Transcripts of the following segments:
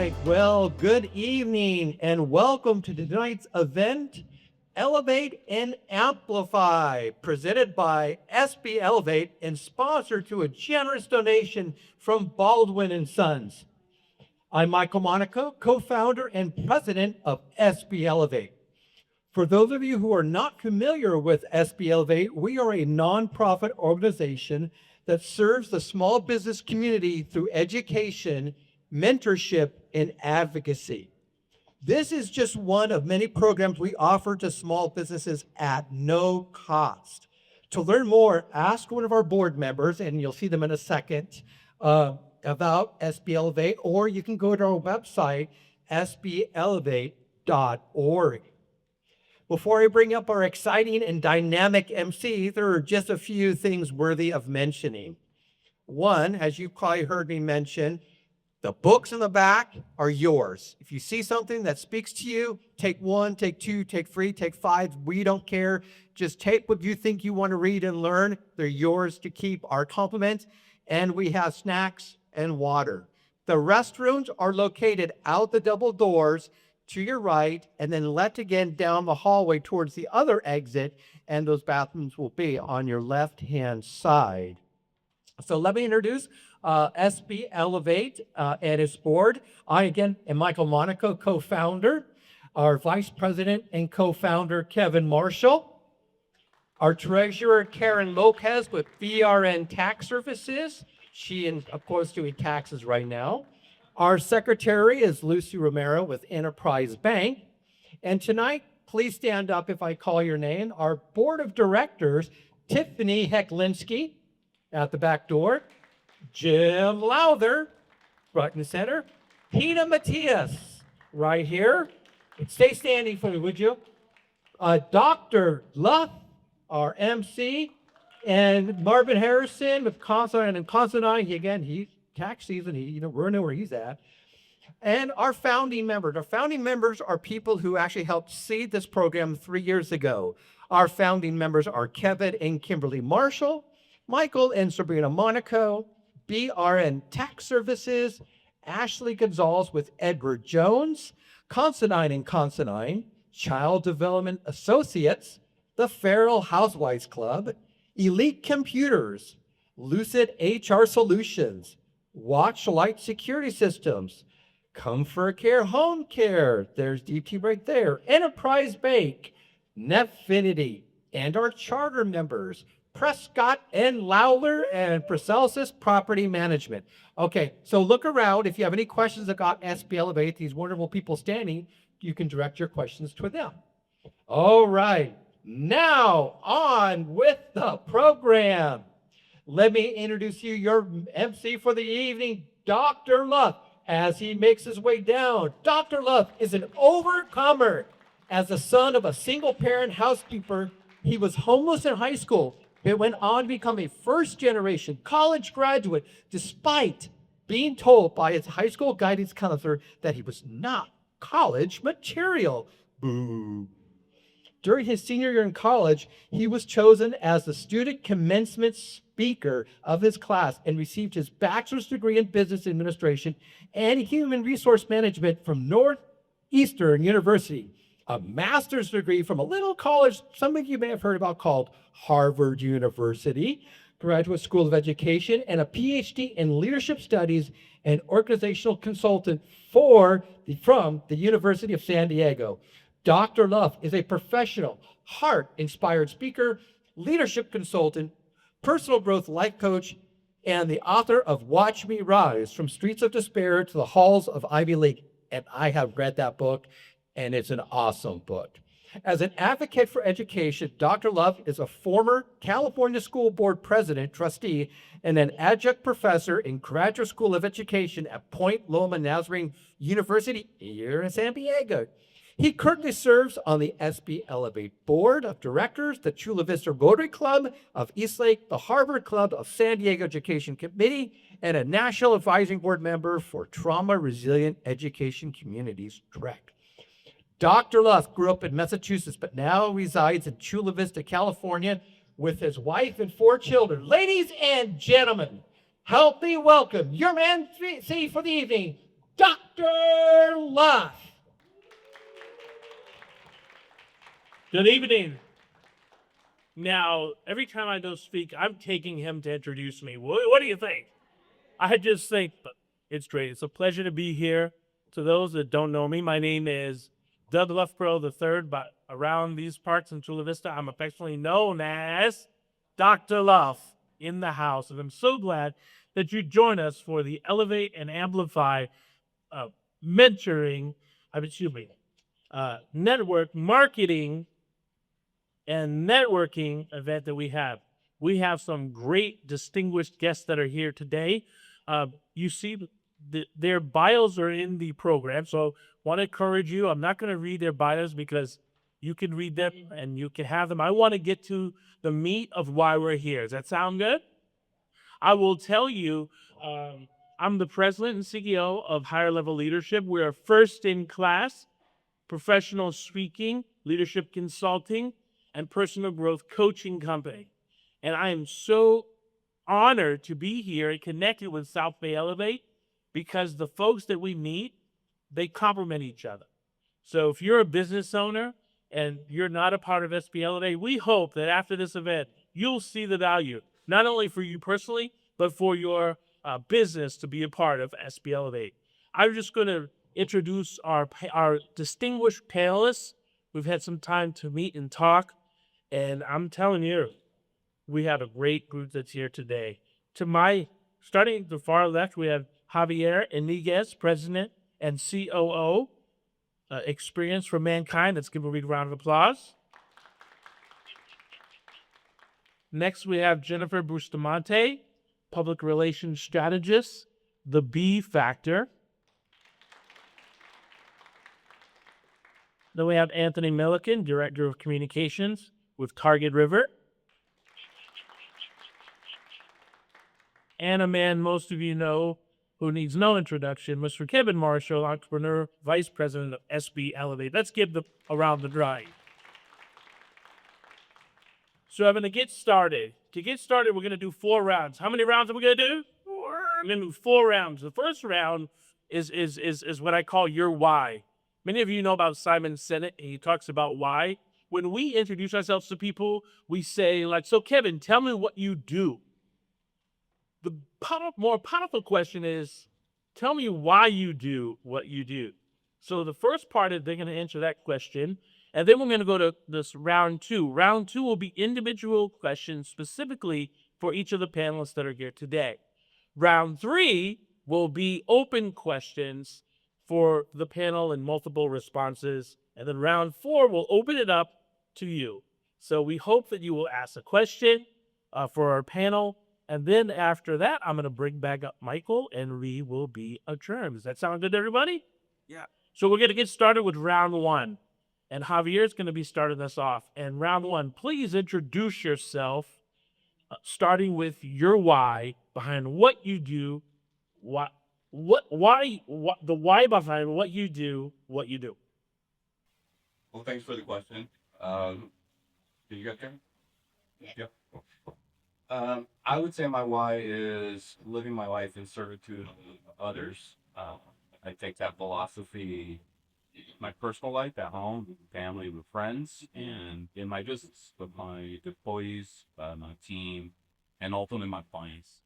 right. Well, good evening and welcome to tonight's event, Elevate and Amplify, presented by SB Elevate and sponsored through a generous donation from Baldwin and Sons. I'm Michael Monaco, co-founder and president of SB Elevate. For those of you who are not familiar with SB Elevate, we are a nonprofit organization that serves the small business community through education, mentorship, and advocacy. This is just one of many programs we offer to small businesses at no cost. To learn more, ask one of our board members, and you'll see them in a second, about SB Elevate, or you can go to our website, sbalevate.org. Before I bring up our exciting and dynamic MC, there are just a few things worthy of mentioning. One, as you've probably heard me mention, the books in the back are yours. If you see something that speaks to you, take one, take two, take three, take five. We don't care. Just take what you think you want to read and learn. They're yours to keep. Our compliments. And we have snacks and water. The restrooms are located out the double doors to your right, and then let again down the hallway towards the other exit, and those bathrooms will be on your left-hand side. So let me introduce SB Elevate and its board. I, again, am Michael Monaco, co-founder. Our vice president and co-founder, Kevin Marshall. Our treasurer, Karen Lopez with VRN Tax Services. She, of course, doing taxes right now. Our secretary is Lucy Romero with Enterprise Bank. And tonight, please stand up if I call your name. Our board of directors, Tiffany Hecklinski at the back door, Jim Lowther, right in the center, Tina Matias right here. Stay standing for me, would you? Dr. Luff, our MC, and Marvin Harrison with Constantine and Constantine. He's tax season, we know where he's at. And our founding members. Our founding members are people who actually helped seed this program 3 years ago. Our founding members are Kevin and Kimberly Marshall, Michael and Sabrina Monaco, BRN Tax Services, Ashley Gonzalez with Edward Jones, Constantine and Constantine, Child Development Associates, the Farrell Housewives Club, Elite Computers, Lucid HR Solutions, Watchlight Security Systems, Comfort Care Home Care, there's DT right there, Enterprise Bank, Netfinity, and our charter members, Prescott and Lowler and Paracelsus Property Management. Okay, so look around. If you have any questions about SB Elevate, these wonderful people standing, you can direct your questions to them. All right, now on with the program. Let me introduce you your MC for the evening, Dr. Luff, as he makes his way down. Dr. Luff is an overcomer. As the son of a single-parent housekeeper, he was homeless in high school, but went on to become a first-generation college graduate, despite being told by his high school guidance counselor that he was not college material. Boo. During his senior year in college, he was chosen as the student commencement speaker of his class and received his bachelor's degree in business administration and human resource management from Northeastern University, a master's degree from a little college some of you may have heard about called Harvard University, Graduate School of Education, and a PhD in leadership studies and organizational consultant from the University of San Diego. Dr. Luff is a professional, heart-inspired speaker, leadership consultant, personal growth life coach, and the author of Watch Me Rise, From Streets of Despair to the Halls of Ivy League. And I have read that book, and it's an awesome book. As an advocate for education, Dr. Luff is a former California School Board president, trustee, and an adjunct professor in Graduate School of Education at Point Loma Nazarene University here in San Diego. He currently serves on the SB Elevate Board of Directors, the Chula Vista Rotary Club of Eastlake, the Harvard Club of San Diego Education Committee, and a National Advisory Board member for Trauma Resilient Education Communities, TREC. Dr. Luff grew up in Massachusetts, but now resides in Chula Vista, California, with his wife and 4 children. Ladies and gentlemen, help me welcome your MC for the evening, Dr. Love. Good evening. Now, every time I go speak, I'm taking him to introduce me. What do you think? I just think it's great. It's a pleasure to be here. To those that don't know me, my name is Doug Loughborough III, but around these parts in Chula Vista, I'm affectionately known as Dr. Love in the house. And I'm so glad that you join us for the Elevate and Amplify uh, mentoring, excuse me, network marketing and networking event that we have. We have some great distinguished guests that are here today. You see, their bios are in the program, so want to encourage you. I'm not going to read their bios because you can read them and you can have them. I want to get to the meat of why we're here. Does that sound good? I will tell you, I'm the president and CEO of Higher Level Leadership. We're first in class professional speaking, leadership consulting, and personal growth coaching company. And I am so honored to be here and connected with South Bay Elevate because the folks that we meet, they complement each other. So if you're a business owner and you're not a part of SBLA, we hope that after this event, you'll see the value, not only for you personally, but for your business to be a part of SBLA. I'm just going to introduce our distinguished panelists. We've had some time to meet and talk, and I'm telling you, we have a great group that's here today. Starting at the far left, we have Javier Iniguez, President and COO, Experience for Mankind. Let's give a big round of applause. Next, we have Jennifer Bustamante, Public Relations Strategist, The B Factor. Then we have Anthony Milliken, Director of Communications with Target River. And a man most of you know who needs no introduction, Mr. Kevin Marshall, Entrepreneur, Vice President of SB Elevate. Let's give them a round of drive. So I'm going to get started. To get started, we're going to do 4 rounds. How many rounds are we going to do? 4. I'm going to do 4 rounds. The first round is what I call your why. Many of you know about Simon Sinek, and he talks about why. When we introduce ourselves to people, we say, like, so Kevin, tell me what you do. The more powerful question is, tell me why you do what you do. So the first part is they're going to answer that question. And then we're going to go to this round 2. Round 2 will be individual questions specifically for each of the panelists that are here today. Round 3 will be open questions for the panel and multiple responses. And then round 4 will open it up to you. So we hope that you will ask a question for our panel. And then after that, I'm going to bring back up Michael and we will be adjourned. Does that sound good to everybody? Yeah. So we're going to get started with round 1. And Javier is going to be starting us off. And round 1, please introduce yourself, starting with your why behind what you do, why the why behind what you do, what you do. Well, thanks for the question. Did you guys hear me? Yep. I would say my why is living my life in servitude of others. I take that philosophy in my personal life at home, with family, with friends, and in my business with my employees, my team, and ultimately my clients.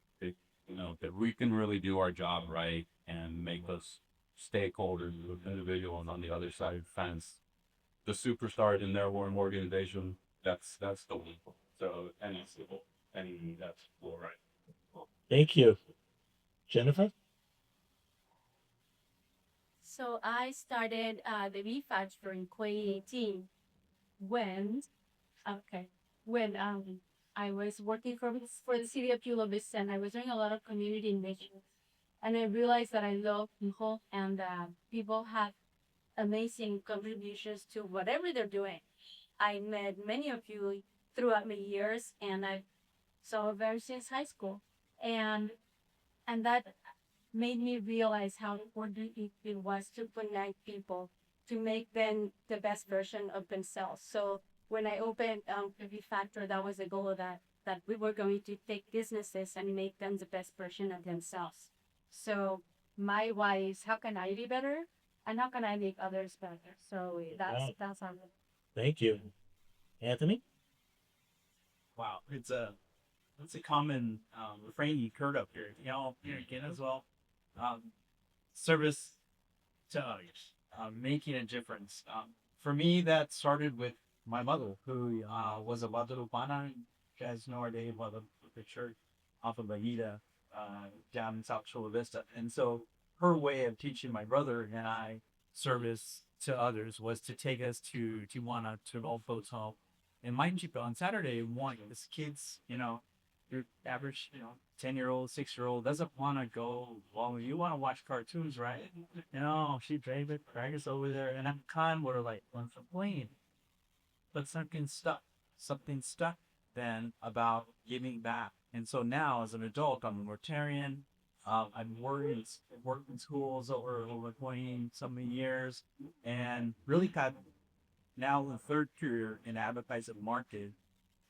That we can really do our job right and make us stakeholders, individuals on the other side of the fence, the superstar in their own organization. That's the one. So and that's all right. Thank you. Jennifer? So I started the V Factor in 2018 when, okay, when I was working for the city of Chula Vista, and I was doing a lot of community engagement. And I realized that I love people, and people have amazing contributions to whatever they're doing. I met many of you throughout my years, and I saw ever since high school, and that made me realize how important it was to connect people to make them the best version of themselves. So when I opened PV Factor, that was the goal, that we were going to take businesses and make them the best version of themselves. So my why is how can I be better and how can I make others better. So Wow. that's how. Thank you. Anthony? Wow, it's a common refrain you heard up here. You know, here again as well. Um, service to others, making a difference. For me, that started with my mother, who was a Guadalupana. You guys know her day, the church off of Bahita, down in South Chula Vista. And so her way of teaching my brother and I service to others was to take us to Tijuana to old folks home. And mind you, on Saturday morning, this kids, you know, your average, 10-year-old, 6-year-old doesn't want to go. Well, you want to watch cartoons, right? She drove it, Krager's over there, and I'm kind of like, on complain. But something stuck then about giving back. And so now, as an adult, I'm a Rotarian. I've worked in schools over 20 something years, and really got now the third career in advertising market.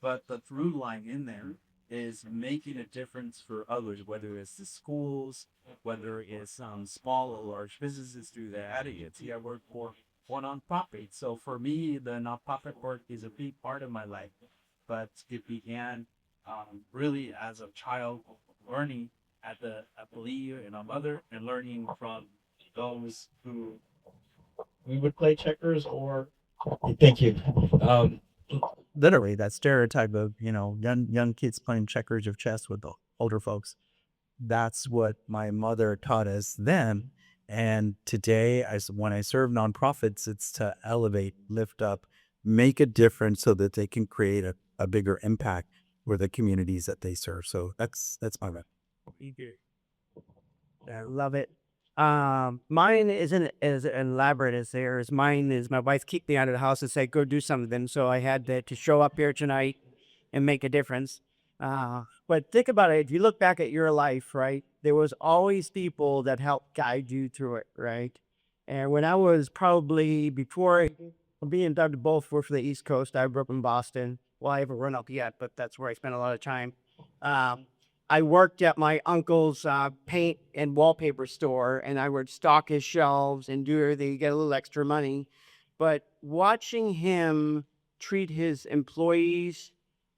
But the through line in there is making a difference for others, whether it's the schools, whether it's small or large businesses through the ad agency. I work for one nonprofit. So for me, the nonprofit work is a big part of my life. But it began really as a child learning I believe in a mother and learning from those who we would play checkers or Thank you. Literally, that stereotype of young kids playing checkers or chess with the older folks. That's what my mother taught us then. And today, when I serve nonprofits, it's to elevate, lift up, make a difference so that they can create a bigger impact for the communities that they serve. So that's my message. I love it. Mine isn't as elaborate as theirs. Mine is my wife kicked me out of the house and said, go do something. So I had to show up here tonight and make a difference. But think about it. If you look back at your life, right, there was always people that helped guide you through it, right? And when I was probably before being and Doug both were from the East Coast, I grew up in Boston. Well, I haven't run up yet, but that's where I spent a lot of time. I worked at my uncle's paint and wallpaper store, and I would stock his shelves and do everything to get a little extra money. But watching him treat his employees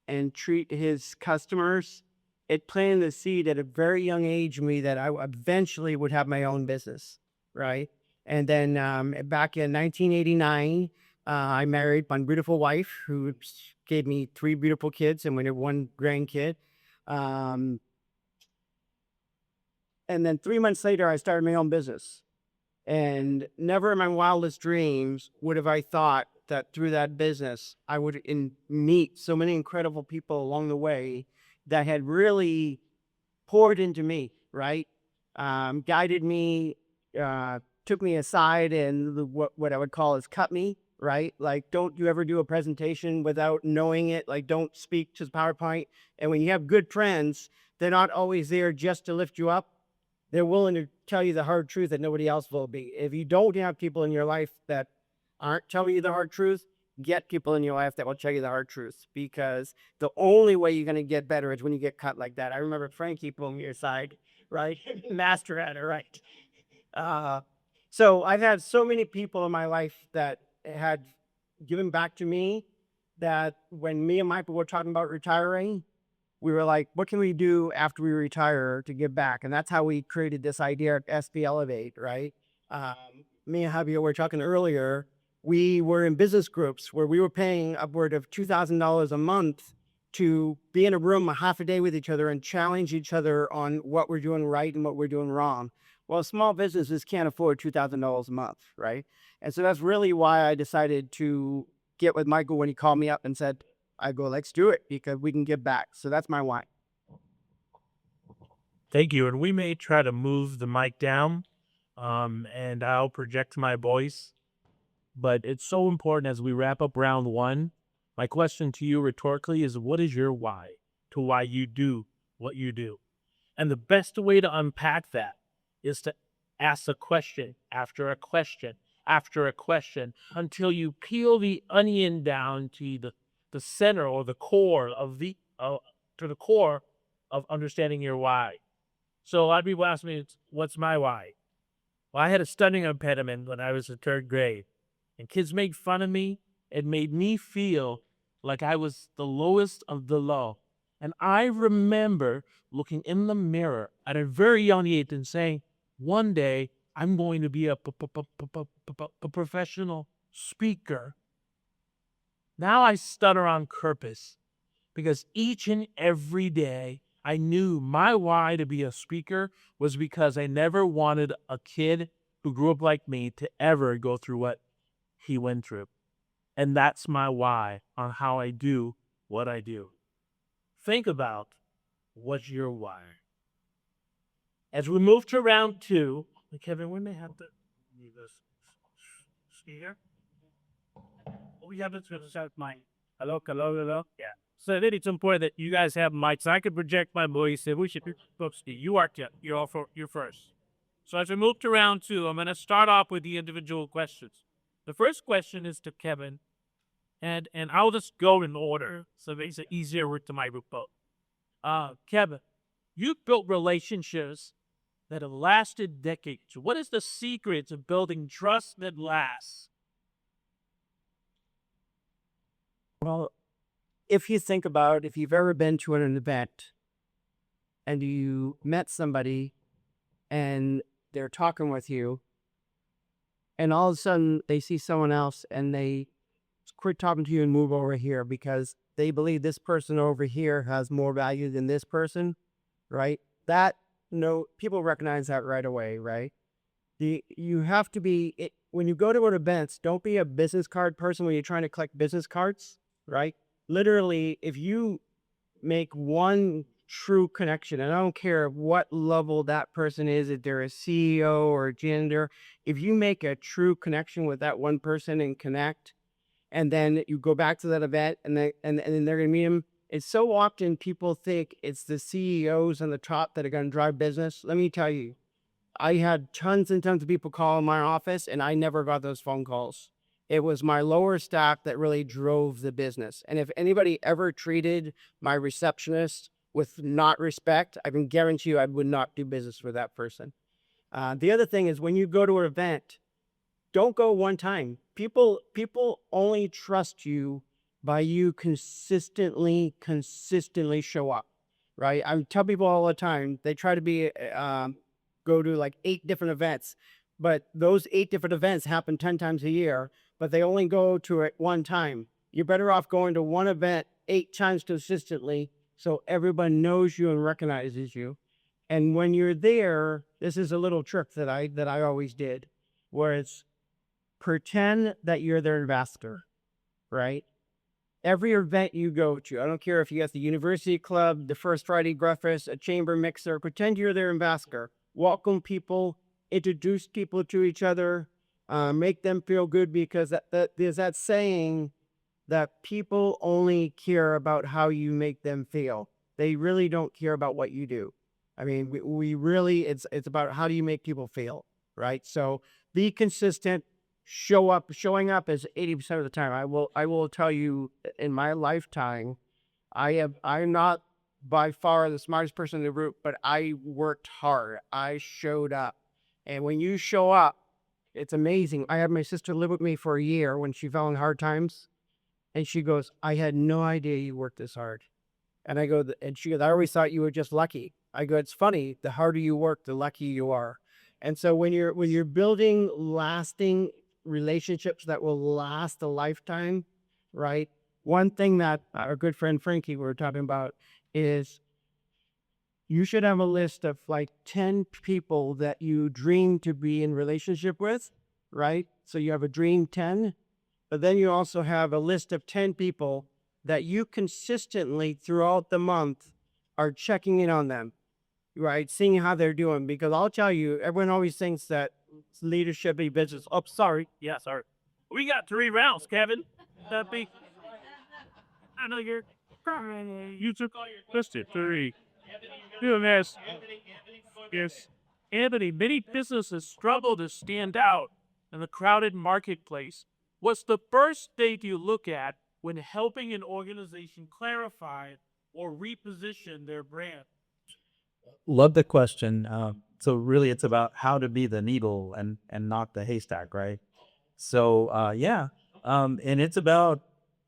and treat his customers, it planted the seed at a very young age in me that I eventually would have my own business, right? And then back in 1989, I married my beautiful wife, who gave me 3 beautiful kids, and we had 1 grandkid. And then 3 months later, I started my own business. And never in my wildest dreams would have I thought that through that business, I would meet so many incredible people along the way that had really poured into me, right? Guided me, took me aside, and what I would call is cut me, right? Like, don't you ever do a presentation without knowing it. Like, don't speak to the PowerPoint. And when you have good friends, they're not always there just to lift you up. They're willing to tell you the hard truth that nobody else will be. If you don't have people in your life that aren't telling you the hard truth, get people in your life that will tell you the hard truth, because the only way you're going to get better is when you get cut like that. I remember Frankie pulling me aside, right? Master at it, right? So I've had so many people in my life that had given back to me, that when me and Michael were talking about retiring, we were like, what can we do after we retire to give back? And that's how we created this idea of SB Elevate, right? Me and Javier were talking earlier. We were in business groups where we were paying upward of $2,000 a month to be in a room a half a day with each other and challenge each other on what we're doing right and what we're doing wrong. Well, small businesses can't afford $2,000 a month, right? And so that's really why I decided to get with Michael when he called me up and said, I go, let's do it because we can give back. So that's my why. Thank you. And we may try to move the mic down, and I'll project my voice. But it's so important as we wrap up round 1. My question to you rhetorically is, what is your why to why you do what you do? And the best way to unpack that is to ask a question after a question after a question until you peel the onion down to the center or the core of to the core of understanding your why. So a lot of people ask me, what's my why? Well, I had a stuttering impediment when I was in third grade, and kids made fun of me. It made me feel like I was the lowest of the low. And I remember looking in the mirror at a very young age and saying, one day I'm going to be a professional speaker. Now I stutter on purpose because each and every day I knew my why to be a speaker was because I never wanted a kid who grew up like me to ever go through what he went through. And that's my why on how I do what I do. Think about what's your why. As we move to round two, Kevin, we may have to leave this here. We have to start mine. Hello. Yeah. So I think it's important that you guys have mics. I can project my voice. If we should, folks, you are you're first. So as we move to round two, I'm going to start off with the individual questions. The first question is to Kevin, and I'll just go in order so it makes it easier with my report. Kevin, you built relationships that have lasted decades. What is the secret to building trust that lasts? Well, if you think about if you've ever been to an event and you met somebody and they're talking with you, and all of a sudden they see someone else and they quit talking to you and move over here because they believe this person over here has more value than this person, right? That, people recognize that right away, right? You have to be, when you go to an event, don't be a business card person when you're trying to collect business cards, right? Literally, if you make one true connection, and I don't care what level that person is, if they're a CEO or a janitor, if you make a true connection with that one person and connect, and then you go back to that event and then they're going to meet them. It's so often people think it's the CEOs on the top that are going to drive business. Let me tell you, I had tons and tons of people call in my office and I never got those phone calls. It was my lower staff that really drove the business. And if anybody ever treated my receptionist with not respect, I can guarantee you I would not do business with that person. The other thing is when you go to an event, don't go one time. People only trust you by you consistently show up, right? I tell people all the time, they try to be, go to like 8 different events, but those 8 different events happen 10 times a year, but they only go to it one time. You're better off going to one event 8 times consistently so everyone knows you and recognizes you. And when you're there, this is a little trick that I always did, where it's pretend that you're their investor, right? Every event you go to, I don't care if you're at the university club, the first Friday breakfast, a chamber mixer, pretend you're their ambassador. Welcome people, introduce people to each other, make them feel good because there's that saying that people only care about how you make them feel. They really don't care about what you do. I mean, we really, it's about how do you make people feel, right? So be consistent. Showing up is 80% of the time. I will tell you in my lifetime, I'm not by far the smartest person in the group, but I worked hard. I showed up. And when you show up, it's amazing. I had my sister live with me for a year when she fell in hard times. And she goes, I had no idea you worked this hard. And I go, and she goes, I always thought you were just lucky. I go, it's funny. The harder you work, the luckier you are. And so when you're building lasting relationships that will last a lifetime, right? One thing that our good friend Frankie we were talking about is you should have a list of like 10 people that you dream to be in relationship with, right? So you have a dream 10, but then you also have a list of 10 people that you consistently throughout the month are checking in on them, right? Seeing how they're doing. Because I'll tell you, everyone always thinks that leadership be business. Oh, sorry. Yeah, sorry. We got 3 rounds, Kevin. That be. I know you're. You took all your questions. 3. Yes. Yes. Anthony, many businesses struggle to stand out in the crowded marketplace. What's the first thing you look at when helping an organization clarify or reposition their brand? Love the question. So really, it's about how to be the needle and not the haystack, right? So yeah, and it's about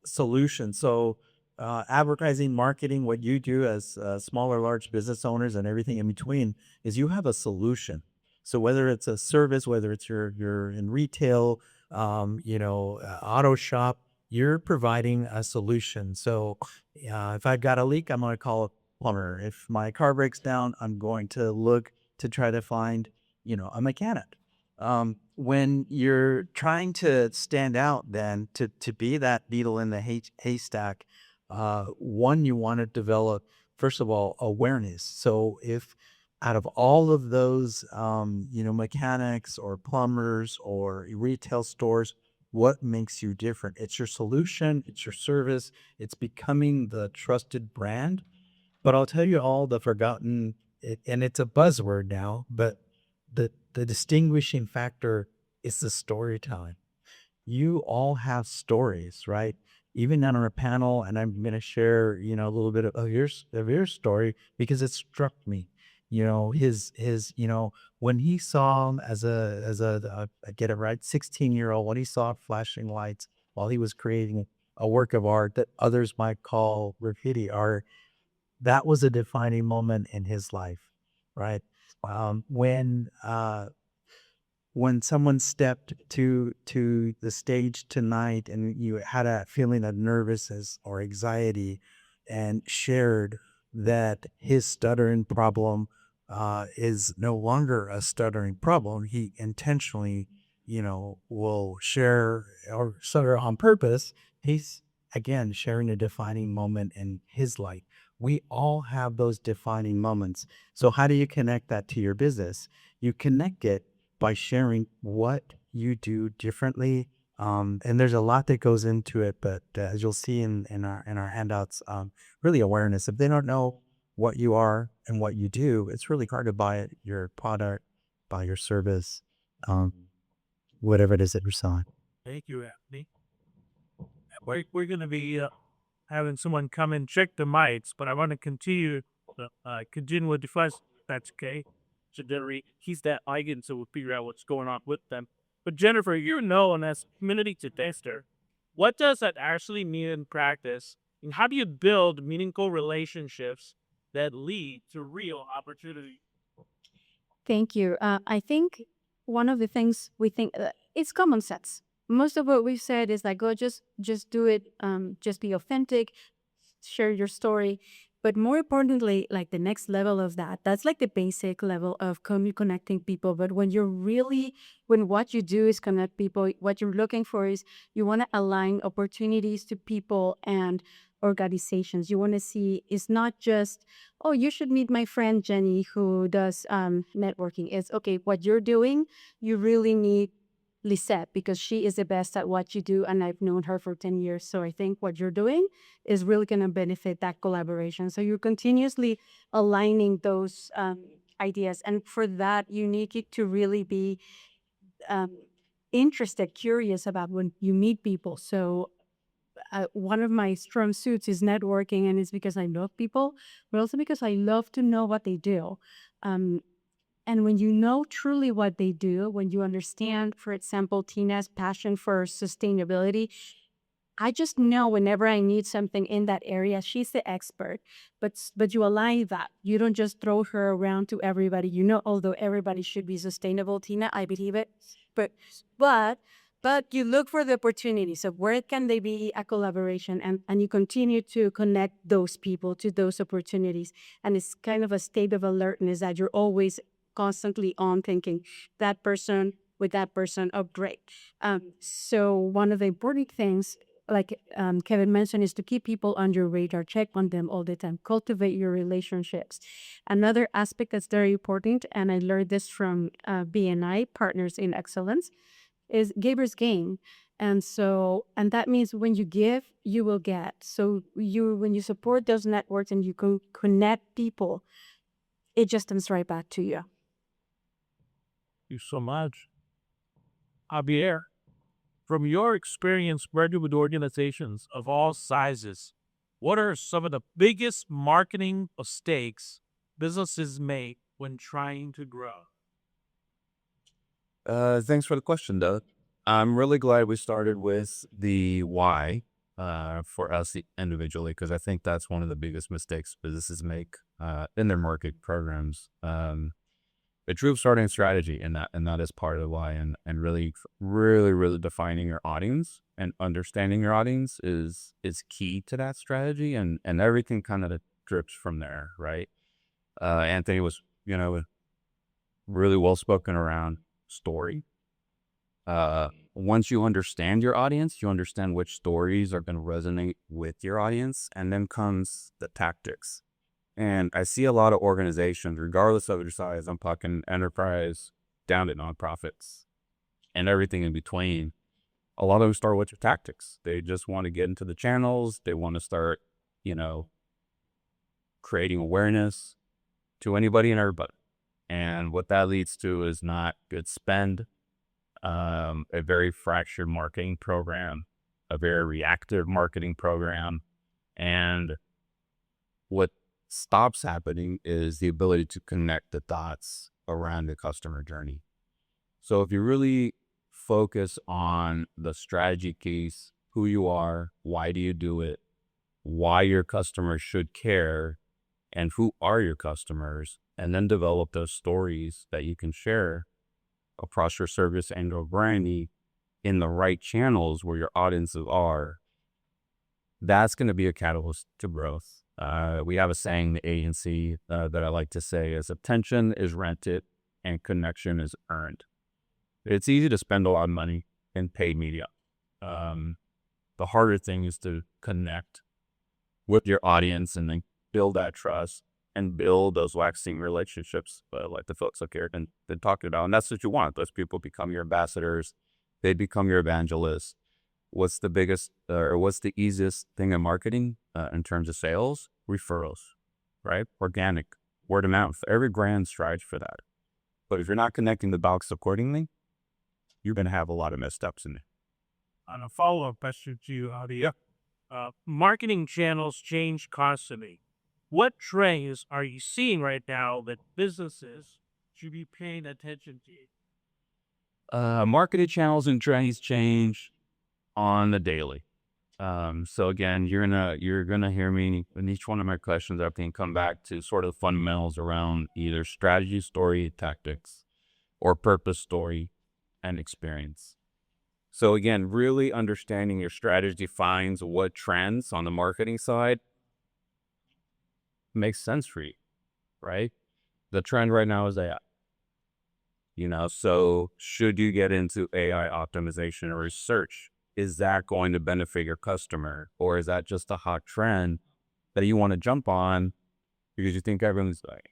solutions. So advertising, marketing, what you do as small or large business owners and everything in between is you have a solution. So whether it's a service, whether it's you're in retail, auto shop, you're providing a solution. So if I've got a leak, I'm going to call a plumber. If my car breaks down, I'm going to look to try to find, a mechanic. When you're trying to stand out, then to be that needle in the haystack, one, you want to develop, first of all, awareness. So if out of all of those, mechanics or plumbers or retail stores, what makes you different? It's your solution, it's your service, it's becoming the trusted brand. But I'll tell you all the forgotten, and it's a buzzword now, but the distinguishing factor is the storytelling. You all have stories, right? Even on our panel, and I'm going to share, a little bit of your story because it struck me. When he saw him I get it right, 16-year-old, when he saw flashing lights while he was creating a work of art that others might call graffiti art, that was a defining moment in his life, right? When someone stepped to the stage tonight and you had a feeling of nervousness or anxiety and shared that his stuttering problem is no longer a stuttering problem, he intentionally, will share or stutter on purpose. He's again sharing a defining moment in his life. We all have those defining moments. So how do you connect that to your business? You connect it by sharing what you do differently. And there's a lot that goes into it, but as you'll see in our handouts, really awareness. If they don't know what you are and what you do, it's really hard to buy your product, buy your service, whatever it is that you're selling. Thank you, Anthony. We're going to be having someone come and check the mics, but I want to continue with the first. That's okay. So he's that eigen, so we'll figure out what's going on with them. But Jennifer, you're known as community tester. What does that actually mean in practice? And how do you build meaningful relationships that lead to real opportunity? Thank you. I think one of the things we think it's common sense. Most of what we've said is like, oh, just do it. Just be authentic, share your story. But more importantly, like the next level of that's like the basic level of connecting people. But when when what you do is connect people, what you're looking for is you want to align opportunities to people and organizations. You want to see it's not just, oh, you should meet my friend Jenny who does networking. It's okay, what you're doing, you really need Lisette because she is the best at what you do, and I've known her for 10 years. So I think what you're doing is really going to benefit that collaboration. So you're continuously aligning those ideas. And for that, you need to really be interested, curious about when you meet people. So one of my strong suits is networking, and it's because I love people, but also because I love to know what they do. And when you know truly what they do, when you understand, for example, Tina's passion for sustainability, I just know whenever I need something in that area, she's the expert. But you align that. You don't just throw her around to everybody. Although everybody should be sustainable, Tina, I believe it. But but you look for the opportunities of where can they be a collaboration, and you continue to connect those people to those opportunities. And it's kind of a state of alertness that you're always constantly on thinking that person with that person, oh great. So one of the important things, like Kevin mentioned, is to keep people on your radar, check on them all the time, cultivate your relationships. Another aspect that's very important, and I learned this from BNI, Partners in Excellence, is Gaber's Gain. And that means when you give, you will get. So when you support those networks and you can connect people, it just comes right back to you. Thank you so much. Javier, from your experience working with organizations of all sizes, what are some of the biggest marketing mistakes businesses make when trying to grow? Thanks for the question, Doug. I'm really glad we started with the why for us individually, because I think that's one of the biggest mistakes businesses make in their market programs. The true starting strategy, and that is part of the why, and really defining your audience and understanding your audience is key to that strategy, and everything kind of drips from there, right? Anthony was, really well spoken around story. Once you understand your audience, you understand which stories are going to resonate with your audience, and then comes the tactics. And I see a lot of organizations, regardless of their size, I'm talking enterprise down to nonprofits and everything in between. A lot of them start with your tactics. They just want to get into the channels. They want to start, creating awareness to anybody and everybody. And what that leads to is not good spend, a very fractured marketing program, a very reactive marketing program. And what stops happening is the ability to connect the dots around the customer journey. So if you really focus on the strategy piece, who you are, why do you do it, why your customers should care, and who are your customers, and then develop those stories that you can share across your service and or branding in the right channels where your audiences are, that's going to be a catalyst to growth. We have a saying in the agency that I like to say is attention is rented and connection is earned. It's easy to spend a lot of money in paid media. The harder thing is to connect with your audience and then build that trust and build those waxing relationships, like the folks up here been talking about. And that's what you want. Those people become your ambassadors. They become your evangelists. What's the biggest or what's the easiest thing in marketing in terms of sales? Referrals, right? Organic, word of mouth. Every brand strives for that. But if you're not connecting the dots accordingly, you're going to have a lot of missteps in it. On a follow-up question to you, Adi, marketing channels change constantly. What trends are you seeing right now that businesses should be paying attention to? Marketing channels and trends change on the daily. So again, you're gonna hear me in each one of my questions. I think come back to sort of fundamentals around either strategy, story, tactics, or purpose, story, and experience. So again, really understanding your strategy defines what trends on the marketing side makes sense for you, right? The trend right now is AI. So should you get into AI optimization or research? Is that going to benefit your customer? Or is that just a hot trend that you want to jump on because you think everyone's doing it?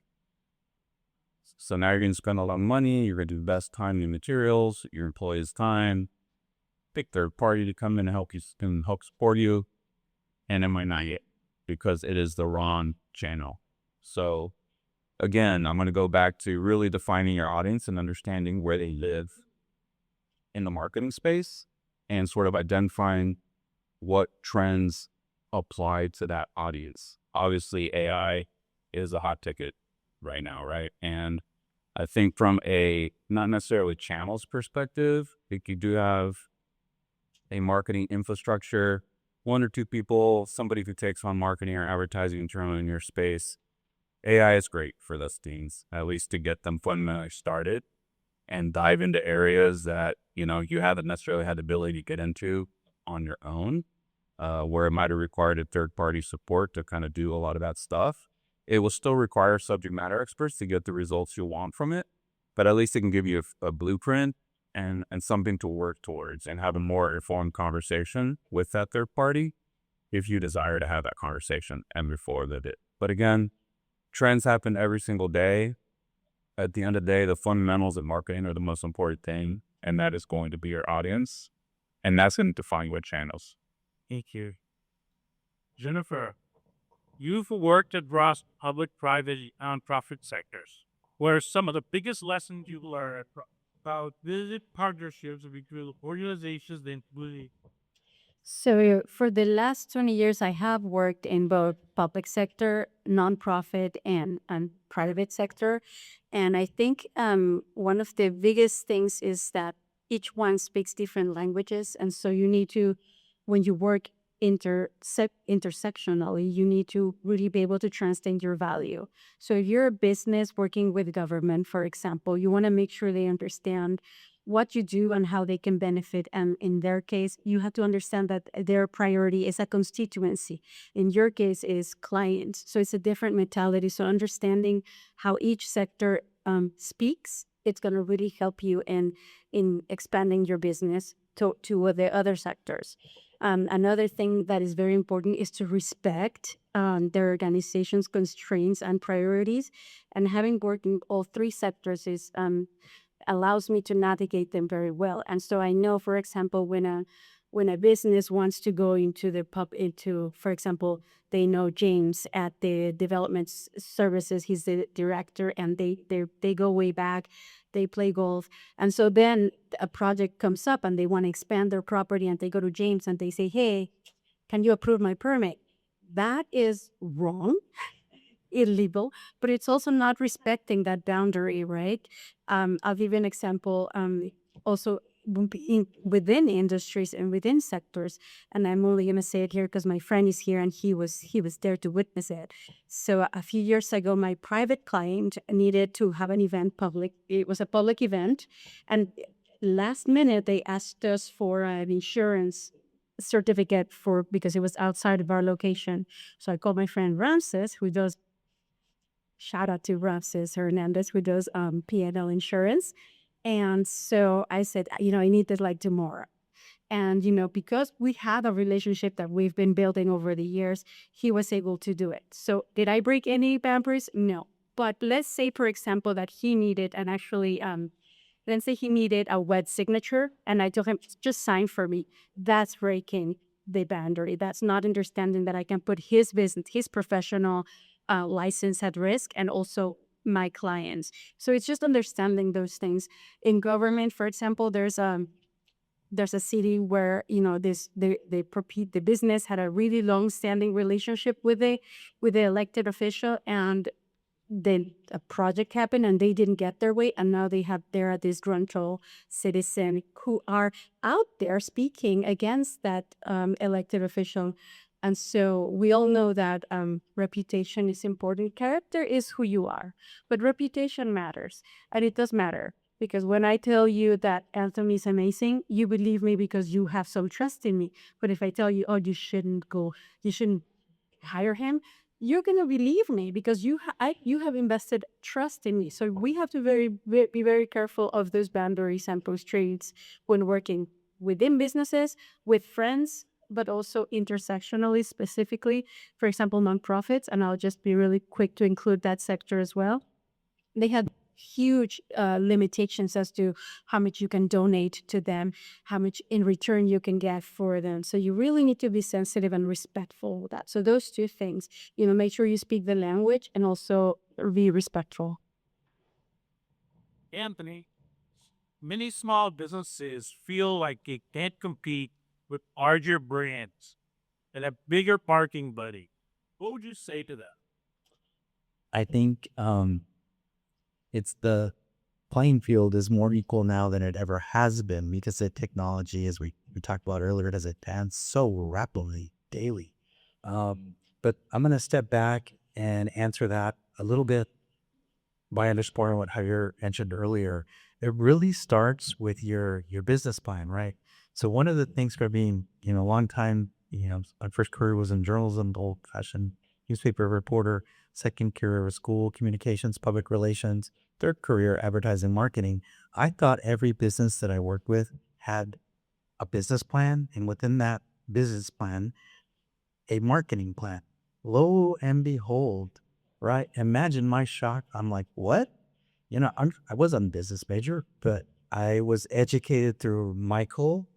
So now you're going to spend a lot of money, you're going to invest time in materials, your employees' time, pick third party to come in and help support you, and it might not get because it is the wrong channel. So again, I'm going to go back to really defining your audience and understanding where they live in the marketing space and sort of identifying what trends apply to that audience. Obviously, AI is a hot ticket right now, right? And I think from a not necessarily channels perspective, if you do have a marketing infrastructure, one or two people, somebody who takes on marketing or advertising internally in your space, AI is great for those things, at least to get them fundamentally started and dive into areas that, you haven't necessarily had the ability to get into on your own, where it might have required a third-party support to kind of do a lot of that stuff. It will still require subject matter experts to get the results you want from it, but at least it can give you a blueprint and something to work towards and have a more informed conversation with that third party if you desire to have that conversation and move forward with it. But again, trends happen every single day. At the end of the day, the fundamentals of marketing are the most important thing, and that is going to be your audience, and that's going to define what channels. Thank you. Jennifer, you've worked across public, private, and nonprofit sectors. What are some of the biggest lessons you've learned about building partnerships between organizations that include So for the last 20 years, I have worked in both public sector, nonprofit, and private sector. And I think one of the biggest things is that each one speaks different languages. And so you need to, when you work intersectionally, you need to really be able to translate your value. So if you're a business working with government, for example, you want to make sure they understand what you do and how they can benefit. And in their case, you have to understand that their priority is a constituency. In your case, is clients. So it's a different mentality. So understanding how each sector speaks, it's going to really help you in expanding your business to the other sectors. Another thing that is very important is to respect their organization's constraints and priorities. And having worked in all three sectors is allows me to navigate them very well. And so I know, for example, when a business wants to go into for example, they know James at the development services, he's the director, and they go way back, they play golf. And so then a project comes up and they want to expand their property, and they go to James and they say, hey, can you approve my permit? That is wrong, illegal, but it's also not respecting that boundary, right? I'll give you an example. Also within industries and within sectors, and I'm only gonna say it here because my friend is here and he was there to witness it. So a few years ago, my private client needed to have an event public. It was a public event, and last minute they asked us for an insurance certificate because it was outside of our location. So I called my friend Ramses, who does shout out to Ramses Hernandez, who does P&L insurance. And so I said, I need this like tomorrow. And, because we had a relationship that we've been building over the years, he was able to do it. So did I break any boundaries? No. But let's say, for example, that he needed, and actually, let's say he needed a wet signature, and I told him, just sign for me. That's breaking the boundary. That's not understanding that I can put his business, his professional license at risk, and also my clients. So it's just understanding those things. In government, for example, there's a city where the business had a really long standing relationship with the elected official, and then a project happened and they didn't get their way, and now they're a disgruntled citizen who are out there speaking against that elected official. And so we all know that reputation is important. Character is who you are, but reputation matters, and it does matter. Because when I tell you that Anthony is amazing, you believe me because you have some trust in me. But if I tell you, oh, you shouldn't hire him, you're gonna believe me because you have invested trust in me. So we have to be very careful of those boundaries and constraints when working within businesses, with friends, but also intersectionally, specifically, for example, nonprofits. And I'll just be really quick to include that sector as well. They had huge limitations as to how much you can donate to them, how much in return you can get for them. So you really need to be sensitive and respectful of that. So those two things, make sure you speak the language and also be respectful. Anthony, many small businesses feel like they can't compete with larger brands and a bigger parking buddy. What would you say to that? I think it's the playing field is more equal now than it ever has been because the technology, as we talked about earlier, it has advanced so rapidly daily. But I'm going to step back and answer that a little bit by underscoring what Javier mentioned earlier. It really starts with your business plan, right? So one of the things for being, a long time, my first career was in journalism, old-fashioned newspaper reporter. Second career was school communications, public relations. Third career, advertising, marketing. I thought every business that I worked with had a business plan, and within that business plan, a marketing plan. Lo and behold, right? Imagine my shock. I'm like, what? I wasn't a business major, but I was educated through Michael,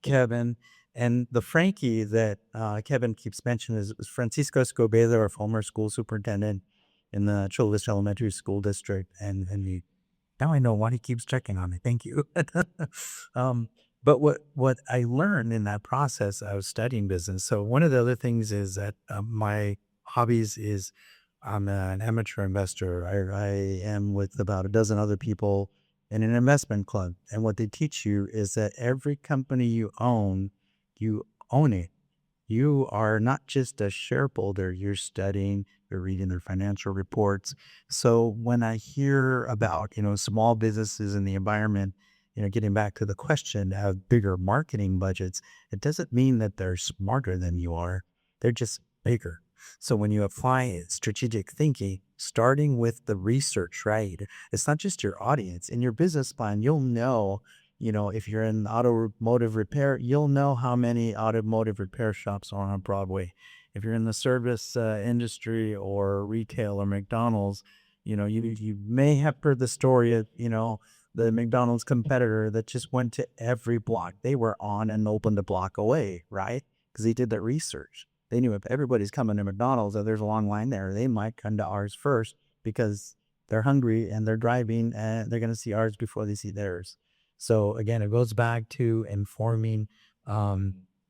Kevin, and the Frankie that Kevin keeps mentioning is Francisco Escobedo, our former school superintendent in the Chula Vista Elementary School District. And now I know why he keeps checking on me. Thank you. But what I learned in that process, I was studying business. So one of the other things is that my hobbies is I'm an amateur investor. I am with about a dozen other people in an investment club. And what they teach you is that every company you own it. You are not just a shareholder, you're studying, you're reading their financial reports. So when I hear about, small businesses in the environment, getting back to the question, have bigger marketing budgets, it doesn't mean that they're smarter than you are. They're just bigger. So when you apply strategic thinking, starting with the research, right? It's not just your audience. In your business plan, you'll know, if you're in automotive repair, you'll know how many automotive repair shops are on Broadway. If you're in the service industry or retail or McDonald's, you may have heard the story of, the McDonald's competitor that just went to every block. They were on and opened a block away, right? Because they did that research. They knew if everybody's coming to McDonald's and there's a long line there, they might come to ours first because they're hungry and they're driving and they're going to see ours before they see theirs. So again, it goes back to informing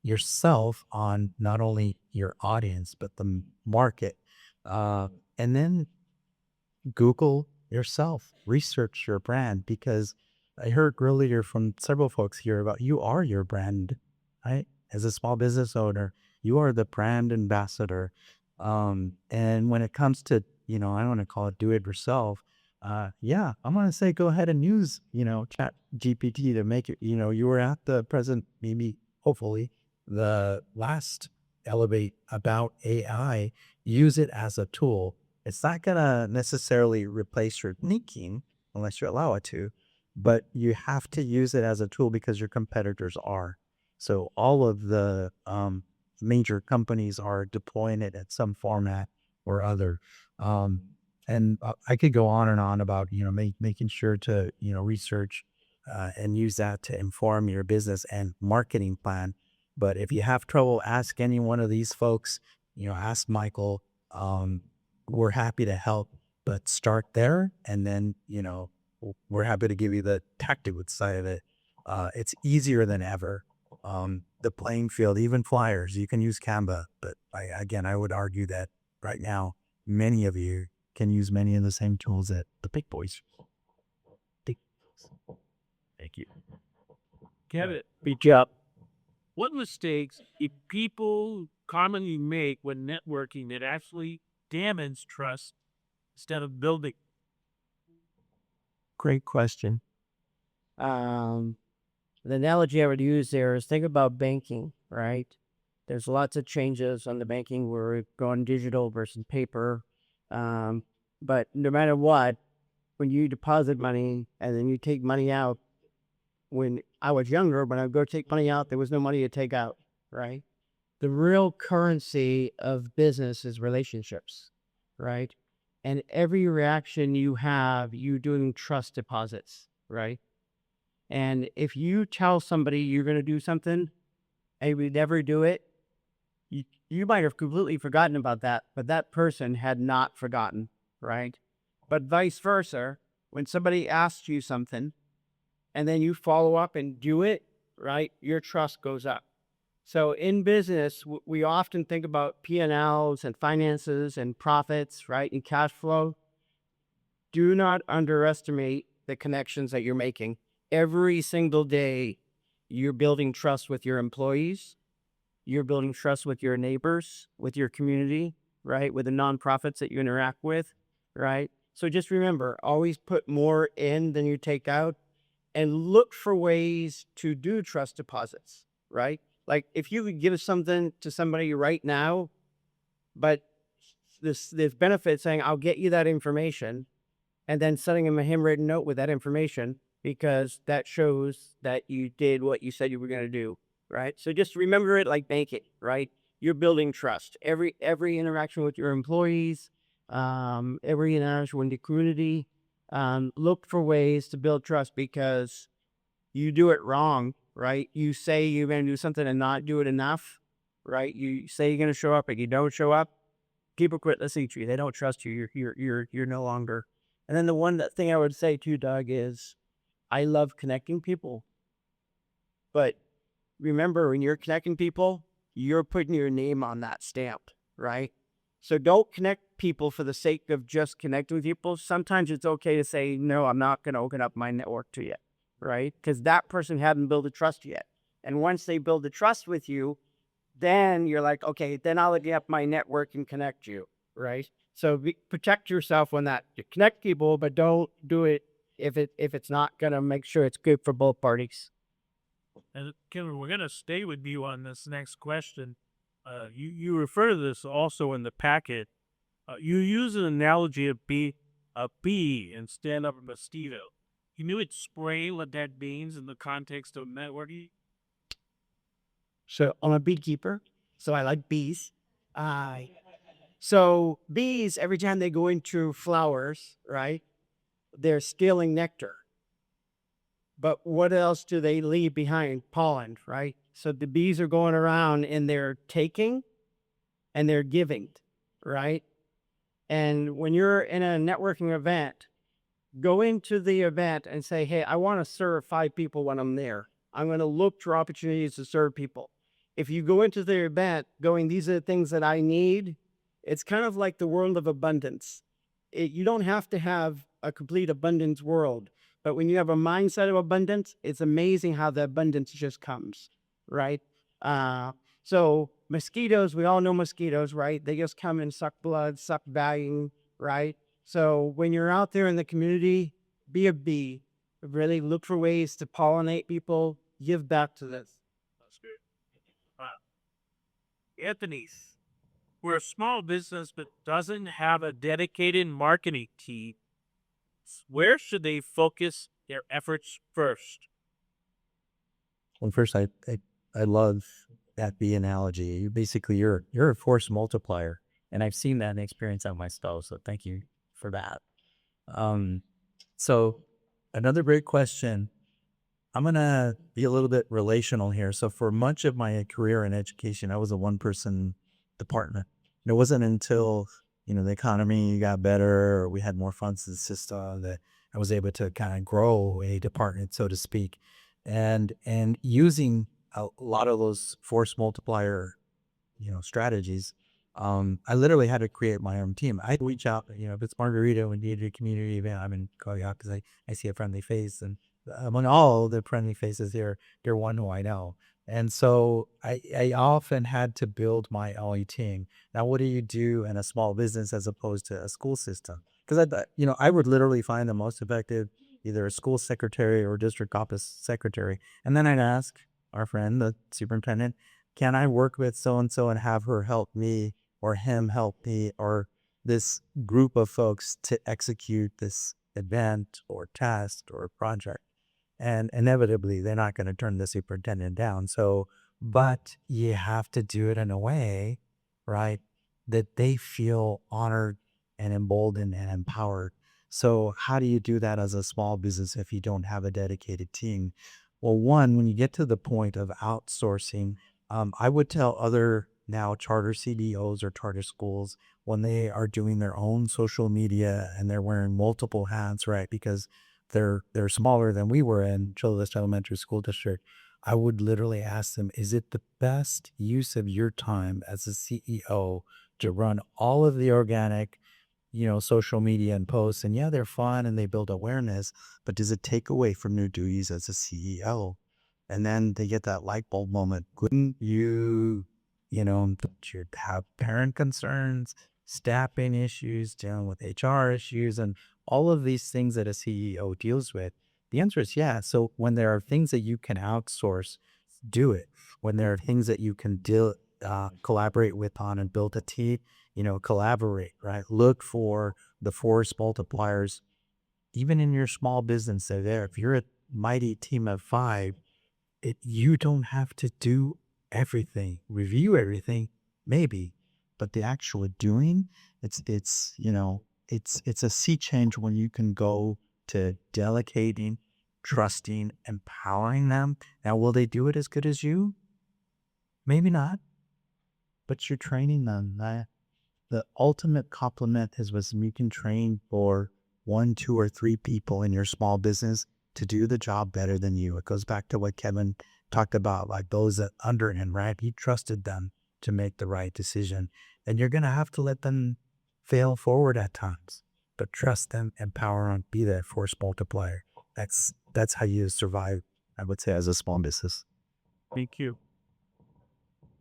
yourself on not only your audience, but the market. And then Google yourself, research your brand, because I heard earlier from several folks here about you are your brand, right? As a small business owner, you are the brand ambassador. And when it comes to, I don't want to call it do it yourself. Yeah, I'm going to say go ahead and use, Chat GPT to make it, you were at the present, maybe, hopefully, the last Elevate about AI, use it as a tool. It's not going to necessarily replace your thinking unless you allow it to, but you have to use it as a tool because your competitors are. So all of the major companies are deploying it at some format or other. And I could go on and on about, making sure to, research and use that to inform your business and marketing plan. But if you have trouble, ask any one of these folks, ask Michael. We're happy to help, but start there. And then, we're happy to give you the tactical side of it. It's easier than ever. The playing field, even flyers, you can use Canva. But I would argue that right now, many of you can use many of the same tools that the big boys. Thank you. Kevin, Beat you up. what mistakes do people commonly make when networking that actually damage trust instead of building? Great question. The analogy I would use there is think about banking, right? There's lots of changes on the banking. We're going digital versus paper. But no matter what, when you deposit money and then you take money out, when I was younger, when I would go take money out, there was no money to take out, right? The real currency of business is relationships, right? And every reaction you have, you doing trust deposits, right? And if you tell somebody you're going to do something and you never do it, you might have completely forgotten about that, but that person had not forgotten, right? But vice versa, when somebody asks you something and then you follow up and do it, right, your trust goes up. So in business, we often think about P&Ls and finances and profits, right, and cash flow. Do not underestimate the connections that you're making. Every single day, you're building trust with your employees. You're building trust with your neighbors, with your community, right, with the nonprofits that you interact with, right? So just remember, always put more in than you take out and look for ways to do trust deposits, right? Like if you could give something to somebody right now, but this benefit saying, I'll get you that information, and then sending them a handwritten note with that information, because that shows that you did what you said you were going to do, right? So just remember it like banking, right? You're building trust. Every interaction with your employees, every interaction with the community, look for ways to build trust, because you do it wrong, right? You say you're going to do something and not do it enough, right? You say you're going to show up and you don't show up. People quit the seat tree. They don't trust you. You're no longer. And then the one thing I would say too, Doug, is I love connecting people. But remember, when you're connecting people, you're putting your name on that stamp, right? So don't connect people for the sake of just connecting with people. Sometimes it's okay to say, no, I'm not going to open up my network to you, right? Because that person hadn't built a trust yet. And once they build a trust with you, then you're like, okay, then I'll open up my network and connect you, right? So protect yourself when that you connect people, but don't do it if it's not gonna make sure it's good for both parties. And Kim, we're gonna stay with you on this next question. You refer to this also in the packet. You use an analogy of a bee and stand up a mosquito. Can you explain what that means in the context of networking? So I'm a beekeeper, so I like bees. So bees, every time they go into flowers, right, they're stealing nectar. But what else do they leave behind? Pollen, right? So the bees are going around and they're taking and they're giving, right? And when you're in a networking event, go into the event and say, hey, I want to serve 5 people when I'm there. I'm going to look for opportunities to serve people. If you go into the event going, these are the things that I need, it's kind of like the world of abundance. You don't have to have a complete abundance world, but when you have a mindset of abundance, it's amazing how the abundance just comes, right? So mosquitoes, we all know mosquitoes, right? They just come and suck blood, suck value, right? So when you're out there in the community, be a bee. Really look for ways to pollinate people, give back to this. That's good. Anthony's. We're a small business but doesn't have a dedicated marketing team. Where should they focus their efforts first? Well, first, I love that bee analogy. You're a force multiplier, and I've seen that and experienced that myself. So thank you for that. So another great question. I'm gonna be a little bit relational here. So for much of my career in education, I was a one-person department. And it wasn't until the economy got better or we had more funds in the system that I was able to kind of grow a department, so to speak, and using a lot of those force multiplier strategies. I literally had to create my own team. I reach out, if it's Margarita, we need a community event, I'm in call you out because I see a friendly face, and among all the friendly faces here, you're one who I know. And so I often had to build my own team. Now, what do you do in a small business as opposed to a school system? Because I would literally find the most effective either a school secretary or district office secretary, and then I'd ask our friend, the superintendent, can I work with so and so and have her help me or him help me or this group of folks to execute this event or task or project? And inevitably, they're not going to turn the superintendent down. So, but you have to do it in a way, right, that they feel honored and emboldened and empowered. So, how do you do that as a small business if you don't have a dedicated team? Well, one, when you get to the point of outsourcing, I would tell other now charter CDOs or charter schools when they are doing their own social media and they're wearing multiple hats, right? Because they're smaller than we were in Chula Vista Elementary School District. I would literally ask them, is it the best use of your time as a CEO to run all of the organic, social media and posts? And yeah, they're fun and they build awareness, but does it take away from your duties as a CEO? And then they get that light bulb moment. Couldn't you, have parent concerns, staffing issues, dealing with HR issues, and all of these things that a CEO deals with? The answer is yeah. So when there are things that you can outsource, do it. When there are things that you can collaborate with on and build a team, collaborate, right? Look for the force multipliers. Even in your small business, they're there. If you're a mighty team of 5, you don't have to do everything, review everything, maybe, but the actual doing, it's a sea change when you can go to delegating, trusting, empowering them. Now, will they do it as good as you? Maybe not, but you're training them. The ultimate compliment is when you can train for 1, 2, or 3 people in your small business to do the job better than you. It goes back to what Kevin talked about like those that under him, right? He trusted them to make the right decision. And you're going to have to let them fail forward at times, but trust them, empower them, be that force multiplier. That's how you survive, I would say, as a small business. Thank you.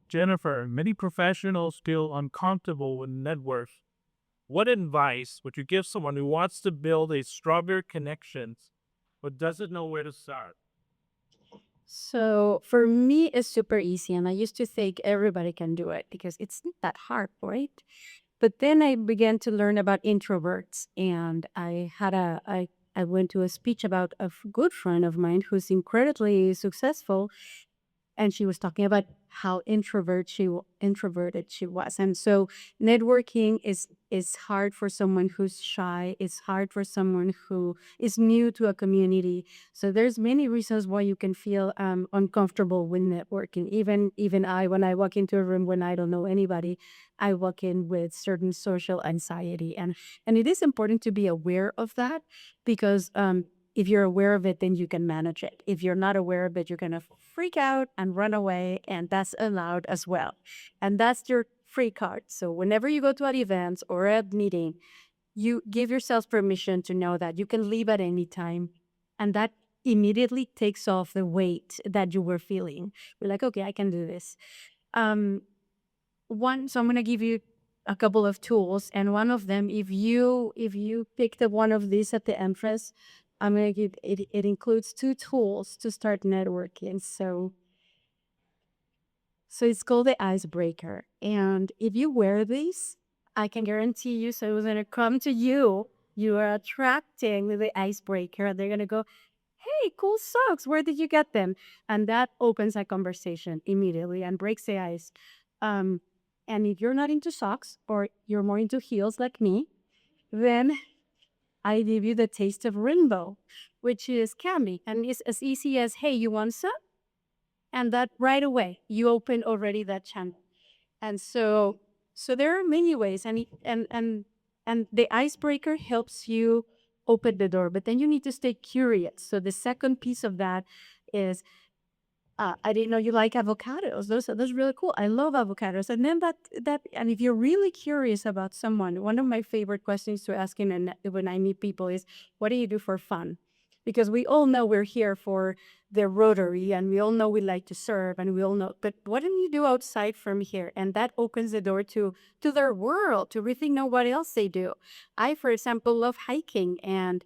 Jennifer, many professionals feel uncomfortable with net worth. What advice would you give someone who wants to build a stronger connections but doesn't know where to start? So for me, it's super easy, and I used to think everybody can do it because it's not that hard, right? But then I began to learn about introverts, and I went to a speech about a good friend of mine who's incredibly successful, and she was talking about how introverted she was. And so networking is hard for someone who's shy. It's hard for someone who is new to a community. So there's many reasons why you can feel uncomfortable with networking. Even I, when I walk into a room when I don't know anybody, I walk in with certain social anxiety, and it is important to be aware of that, because if you're aware of it, then you can manage it. If you're not aware of it, you're going to freak out and run away, and that's allowed as well. And that's your free card. So whenever you go to an event or a meeting, you give yourself permission to know that you can leave at any time, and that immediately takes off the weight that you were feeling. You're like, okay, I can do this. So I'm going to give you a couple of tools, and one of them, if you picked up one of these at the entrance, I'm going to give it. It includes 2 tools to start networking. So it's called the icebreaker, and if you wear these, I can guarantee you someone's going to come to you. You are attracting with the icebreaker. They're going to go, hey, cool socks. Where did you get them? And that opens a conversation immediately and breaks the ice. And if you're not into socks, or you're more into heels like me, then I give you the taste of rainbow, which is candy. And it's as easy as, hey, you want some? And that right away, you open already that channel. And so there are many ways. And the icebreaker helps you open the door, but then you need to stay curious. So the second piece of that is, I didn't know you like avocados. Those are really cool. I love avocados. And then and if you're really curious about someone, one of my favorite questions to ask when I meet people is, what do you do for fun? Because we all know we're here for the Rotary, and we all know we like to serve, and we all know, but what do you do outside from here? And that opens the door to their world, to really know what else they do. I, for example, love hiking and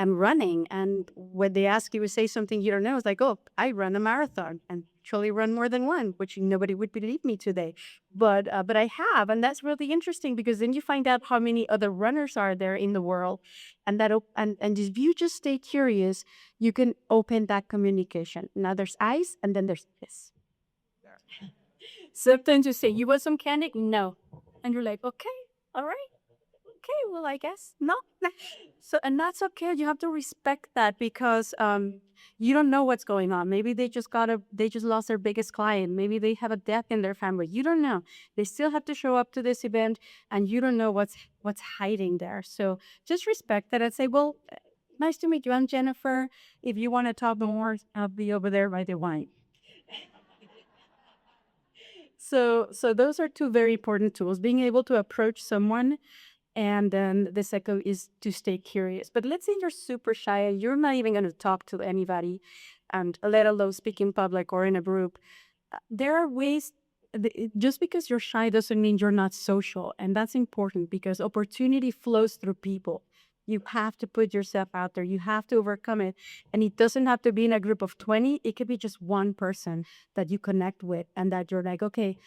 running. And when they ask you to say something you don't know, it's like, oh, I run a marathon, and actually run more than one, which nobody would believe me today. But I have, and that's really interesting, because then you find out how many other runners are there in the world, and and if you just stay curious, you can open that communication. Now there's ice, and then there's this. Sometimes you say, you want some candy? No. And you're like, okay, all right. Okay, well, I guess no. So, and that's okay. You have to respect that, because you don't know what's going on. Maybe they just lost their biggest client. Maybe they have a death in their family. You don't know. They still have to show up to this event, and you don't know what's hiding there. So just respect that and say, well, nice to meet you. I'm Jennifer. If you want to talk more, I'll be over there by the wine. So those are 2 very important tools: being able to approach someone, and then the second is to stay curious. But let's say you're super shy and you're not even going to talk to anybody, and let alone speak in public or in a group. There are ways. Just because you're shy doesn't mean you're not social. And that's important, because opportunity flows through people. You have to put yourself out there. You have to overcome it. And it doesn't have to be in a group of 20. It could be just one person that you connect with, and that you're like, okay,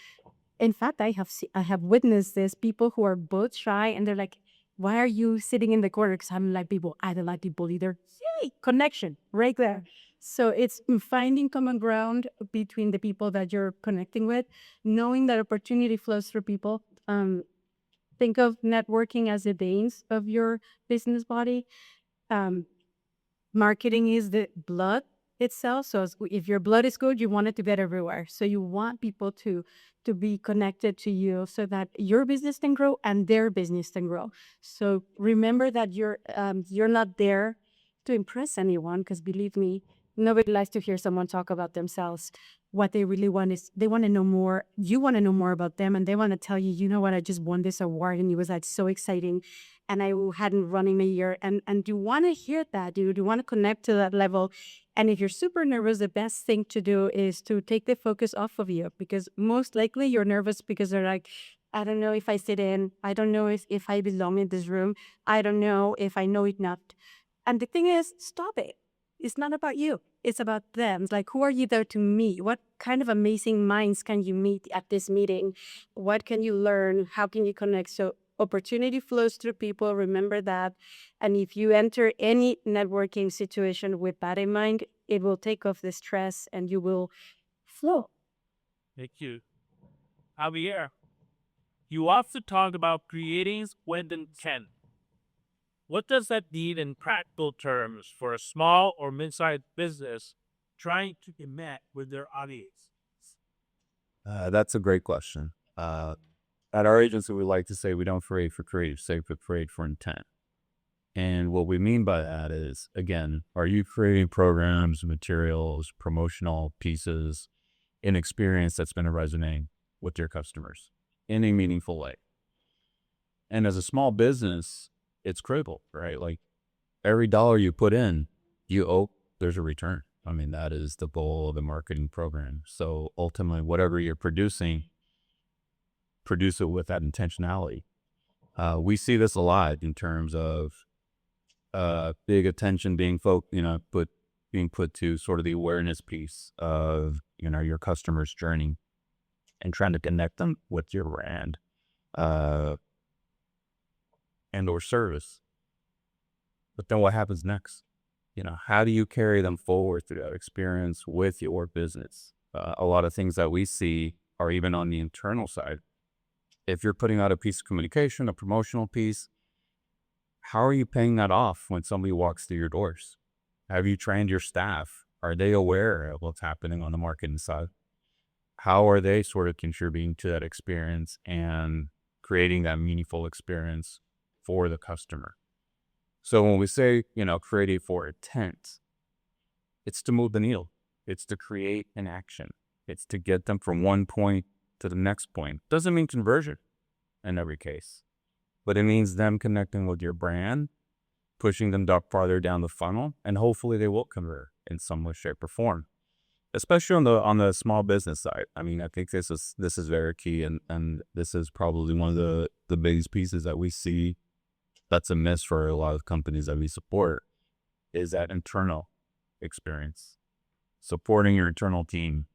in fact, I have witnessed this, people who are both shy, and they're like, why are you sitting in the corner? Because I don't like people. I don't like people either. Yay, connection right there. So it's finding common ground between the people that you're connecting with, knowing that opportunity flows through people. Think of networking as the veins of your business body. Um, Marketing is the blood itself. So if your blood is good, you want it to get everywhere. So you want people to be connected to you, so that your business can grow and their business can grow. So remember that you're not there to impress anyone, because believe me, Nobody likes to hear someone talk about themselves. What they really want is they want to know more. You want to know more about them, and they want to tell you, you know what, I just won this award, and it was like so exciting, and I hadn't run in a year, and you want to hear that, dude. You want to connect to that level, and if you're super nervous, the best thing to do is to take the focus off of you, because most likely you're nervous because they're like, I don't know if I sit in. I don't know if I belong in this room. I don't know if I know enough. And the thing is, stop it. It's not about you. It's about them. It's like, who are you there to meet? What kind of amazing minds can you meet at this meeting? What can you learn? How can you connect? So opportunity flows through people. Remember that. And if you enter any networking situation with that in mind, it will take off the stress and you will flow. Thank you. Javier, you often talk about creating with intent. What does that mean in practical terms for a small or mid-sized business trying to connect with their audience? That's a great question. At our agency, we like to say we don't create for creative sake, but create for intent. And what we mean by that is, again, are you creating programs, materials, promotional pieces, an experience that's going to resonate with your customers in a meaningful way? And as a small business, it's critical, right? Like every dollar you put in, there's a return. I mean, that is the goal of the marketing program. So ultimately, whatever you're producing, produce it with that intentionality. We see this a lot in terms of big attention being being put to sort of the awareness piece of your customer's journey and trying to connect them with your brand and or service. But then what happens next? How do you carry them forward through that experience with your business? A lot of things that we see are even on the internal side. If you're putting out a piece of communication, a promotional piece, how are you paying that off when somebody walks through your doors? Have you trained your staff? Are they aware of what's happening on the marketing side? How are they sort of contributing to that experience and creating that meaningful experience for the customer? So when we say, create for intent, it's to move the needle. It's to create an action. It's to get them from one point to the next point. Doesn't mean conversion in every case, but it means them connecting with your brand, pushing them farther down the funnel, and hopefully they will convert in some way, shape, or form. Especially on the small business side. I mean, I think this is very key, and this is probably one of the biggest pieces that we see that's a miss for a lot of companies that we support, is that internal experience. Supporting your internal team,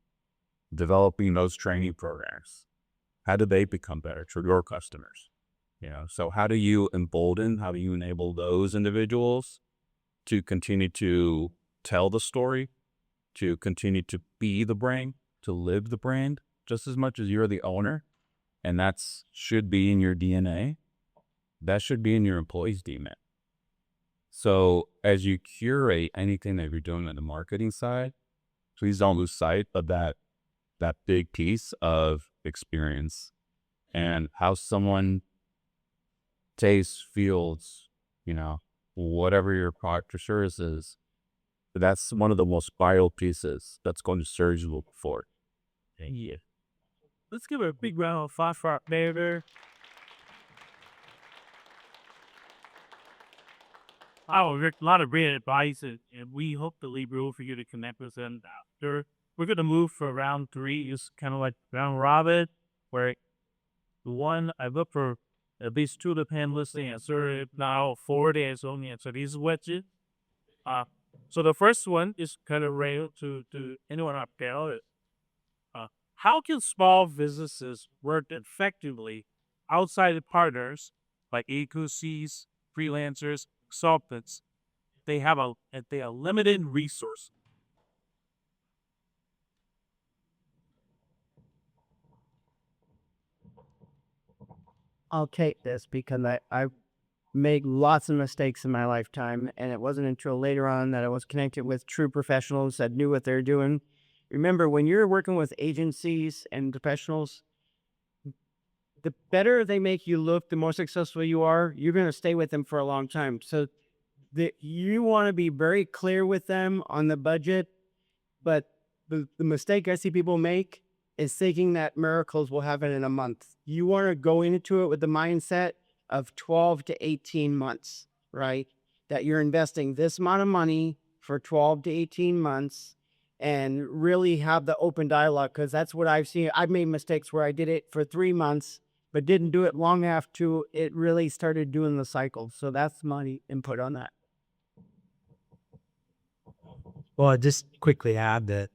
developing those training programs. How do they become better to your customers? So how do you embolden, how do you enable those individuals to continue to tell the story, to continue to be the brand, to live the brand, just as much as you're the owner, and should be in your DNA. That should be in your employees' DNA. So as you curate anything that you're doing on the marketing side, please don't lose sight of that big piece of experience and how someone tastes, feels, whatever your product or service is. That's one of the most vital pieces that's going to serve you forward. Yeah. Let's give her a big round of applause for our mayor. Oh, a lot of great advice, and we hope to leave room for you to connect with them after. We're going to move for round 3. It's kind of like round robin, where I look for at least 2 of the panelists to answer. If now 4 to answer these questions. So the first one is kind of related to anyone up there. How can small businesses work effectively outside of partners like agencies, freelancers, consultants? They have a limited resource. I'll take this because I made lots of mistakes in my lifetime, and it wasn't until later on that I was connected with true professionals that knew what they're doing. Remember, when you're working with agencies and professionals, the better they make you look, the more successful you are, you're going to stay with them for a long time. So you want to be very clear with them on the budget But the mistake I see people make is thinking that miracles will happen in a month. You want to go into it with the mindset of 12 to 18 months, right? That you're investing this amount of money for 12 to 18 months and really have the open dialogue, because that's what I've seen. I've made mistakes where I did it for 3 months, but didn't do it long after it really started doing the cycle. So that's my input on that. Well, I just quickly add that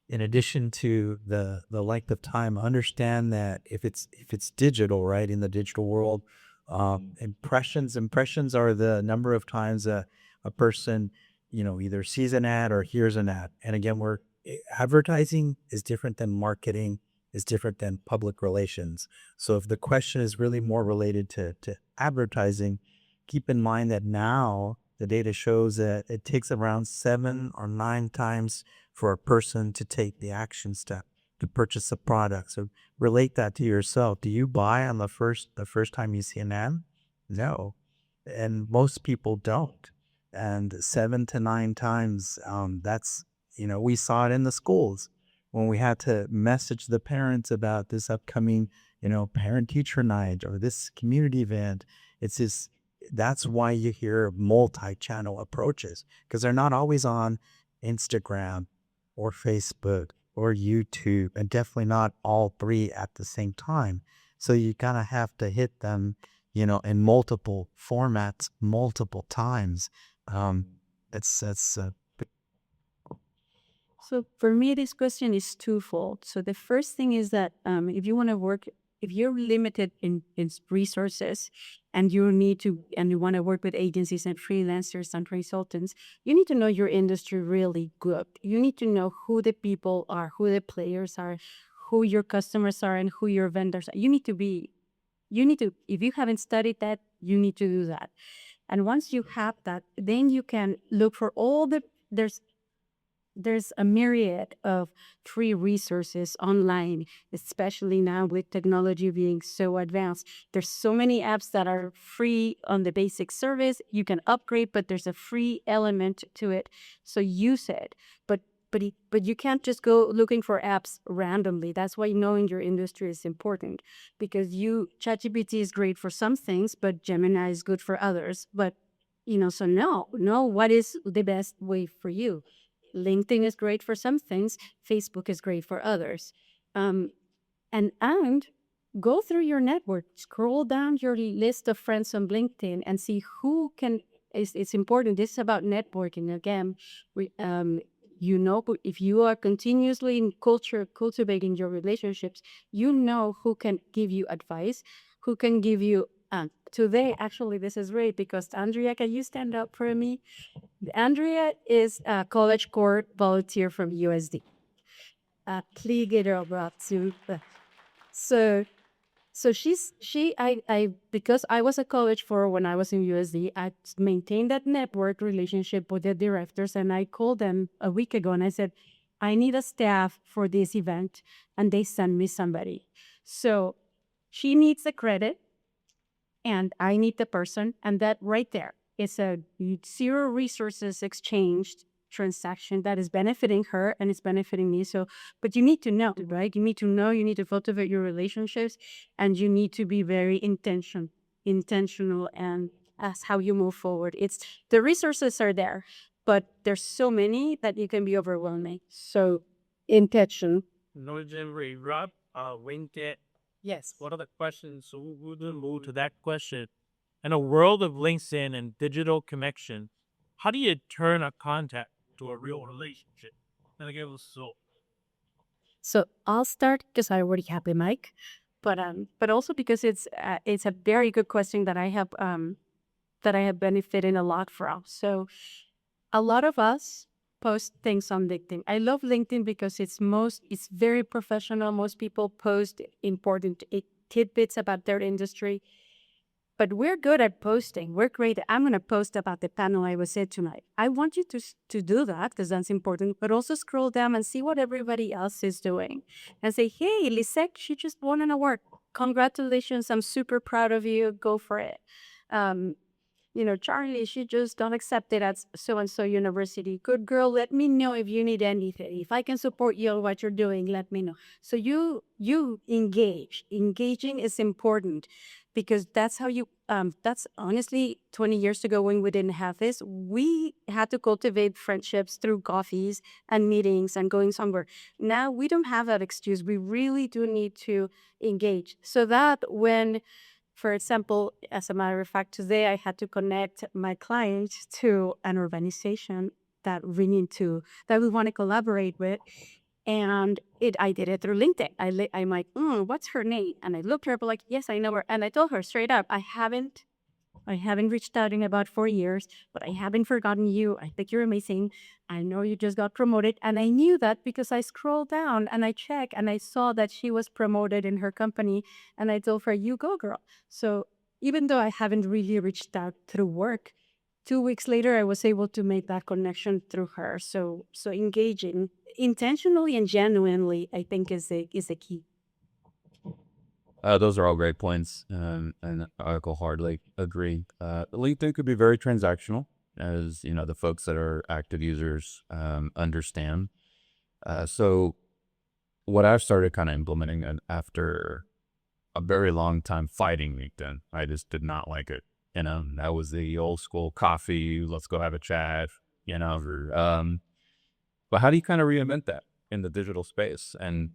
in addition to the length of time, understand that if it's digital, right, in the digital world, impressions are the number of times a person, either sees an ad or hears an ad. And again, advertising is different than marketing, is different than public relations. So if the question is really more related to advertising, keep in mind that now the data shows that it takes around 7 or 9 times for a person to take the action step to purchase a product. So relate that to yourself. Do you buy on the first time you see an ad? No. And most people don't. And 7 to 9 times, that's, we saw it in the schools when we had to message the parents about this upcoming, parent teacher night or this community event. It's just, that's why you hear multi-channel approaches, because they're not always on Instagram or Facebook or YouTube, and definitely not all three at the same time. So you kind of have to hit them, in multiple formats, multiple times. So for me, this question is twofold. So the first thing is that if you want to work, if you're limited in resources and you want to work with agencies and freelancers and consultants, you need to know your industry really good. You need to know who the people are, who the players are, who your customers are, and who your vendors are. If you haven't studied that, you need to do that. And once you have that, then you can look for there's a myriad of free resources online, especially now with technology being so advanced. There's so many apps that are free on the basic service. You can upgrade, but there's a free element to it. So use it. But you can't just go looking for apps randomly. That's why knowing your industry is important, because ChatGPT is great for some things, but Gemini is good for others. But so know what is the best way for you. LinkedIn is great for some things. Facebook is great for others. And go through your network. Scroll down your list of friends on LinkedIn and see who can. It's important. This is about networking again. If you are continuously in cultivating your relationships, who can give you advice, who can give you. Today, actually, this is great because Andrea, can you stand up for me? Andrea is a college court volunteer from USD. So because I was a college for when I was in USD, I maintained that network relationship with the directors, and I called them a week ago and I said, I need a staff for this event, and they sent me somebody. So she needs the credit and I need the person, and that right there is a zero resources exchanged transaction that is benefiting her and it's benefiting me. So, but you need to know, right? You need to cultivate your relationships, and you need to be very intentional and as how you move forward. The resources are there, but there's so many that you can be overwhelming. So intention. Rob, LinkedIn. Yes. What are the questions? So we'll move to that question. In a world of LinkedIn and digital connection, how do you turn a contact to a real relationship? So I'll start because I already have the mic, but also because it's a very good question that I have benefited a lot from. So a lot of us post things on LinkedIn. I love LinkedIn because it's very professional. Most people post important tidbits about their industry. But we're good at posting. We're great. I'm going to post about the panel I was at tonight. I want you to do that because that's important, but also scroll down and see what everybody else is doing and say, hey, Lisette, she just won an award. Congratulations. I'm super proud of you. Go for it. Charlie, she just got accepted at so and so university. Good girl, let me know if you need anything. If I can support you on what you're doing, let me know. So you engage. Engaging is important because that's how you that's honestly 20 years ago when we didn't have this, we had to cultivate friendships through coffees and meetings and going somewhere. Now we don't have that excuse. We really do need to engage. So that when, for example, as a matter of fact, today I had to connect my client to an organization that we want to collaborate with. And I did it through LinkedIn. I'm like, what's her name? And I looked her up like, yes, I know her. And I told her straight up, I haven't reached out in about 4 years, but I haven't forgotten you. I think you're amazing. I know you just got promoted. And I knew that because I scrolled down and I checked and I saw that she was promoted in her company. And I told her, you go, girl. So even though I haven't really reached out through work, 2 weeks later, I was able to make that connection through her. So engaging intentionally and genuinely, I think is a key. Those are all great points, and I wholeheartedly agree. LinkedIn could be very transactional, as the folks that are active users understand. So what I've started kind of implementing after a very long time fighting LinkedIn, I just did not like it. That was the old school coffee. Let's go have a chat. But how do you kind of reinvent that in the digital space? And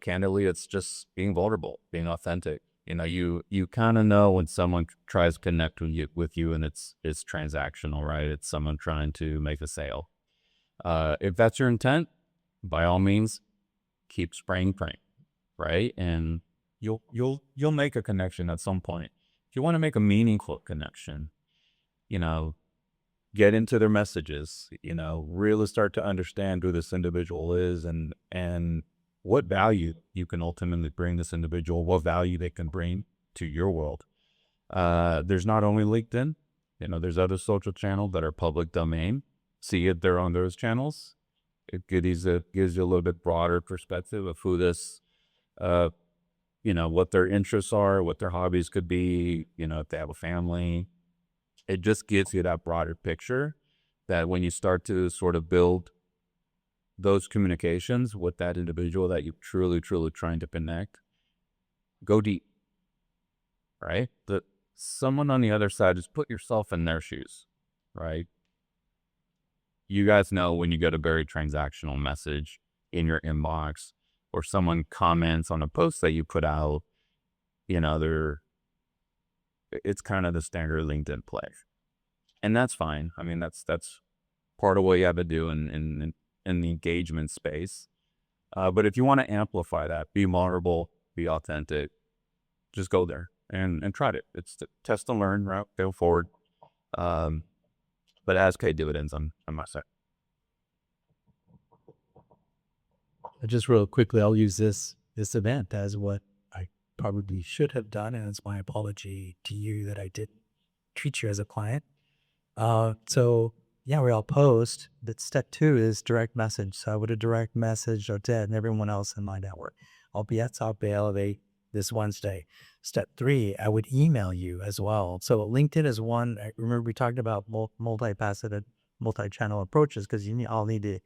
candidly, it's just being vulnerable, being authentic. You kind of know when someone tries to connect with you, and it's transactional, right? It's someone trying to make a sale. If that's your intent, by all means, keep spraying paint, right? And you'll make a connection at some point. If you want to make a meaningful connection, get into their messages, really start to understand who this individual is and what value you can ultimately bring this individual, what value they can bring to your world. There's not only LinkedIn, there's other social channels that are public domain. See if they're on those channels. It gives you a little bit broader perspective of who this, what their interests are, what their hobbies could be, if they have a family. It just gives you that broader picture that when you start to sort of build those communications with that individual that you're truly, truly trying to connect, go deep, right? That someone on the other side, just put yourself in their shoes, right? You guys know when you get a very transactional message in your inbox or someone comments on a post that you put out, it's kind of the standard LinkedIn play. And that's fine. I mean, that's part of what you have to do in the engagement space. But if you want to amplify that, be vulnerable, be authentic, just go there and try it. It's the test and learn route, go forward. But it has paid dividends on my side. Just real quickly, I'll use this event as what I probably should have done, and it's my apology to you that I didn't treat you as a client. So yeah, we all post. But step 2 is direct message. So I would have direct messaged Odette and everyone else in my network. I'll be at South Bay Elevate this Wednesday. Step 3, I would email you as well. So LinkedIn is one. I remember we talked about multifaceted, multi-channel approaches because you all need to,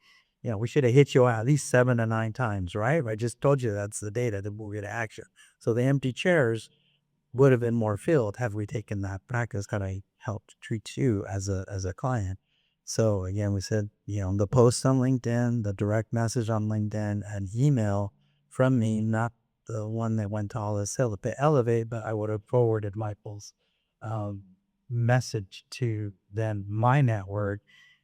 we should have hit you at least 7 to 9 times, right? I just told you that's the data, the movie to action. So the empty chairs would have been more filled had we taken that practice that I helped treat you as a client. So again, we said, the post on LinkedIn, the direct message on LinkedIn, and email from me, not the one that went to all this Elevate, but I would have forwarded Michael's message to then my network.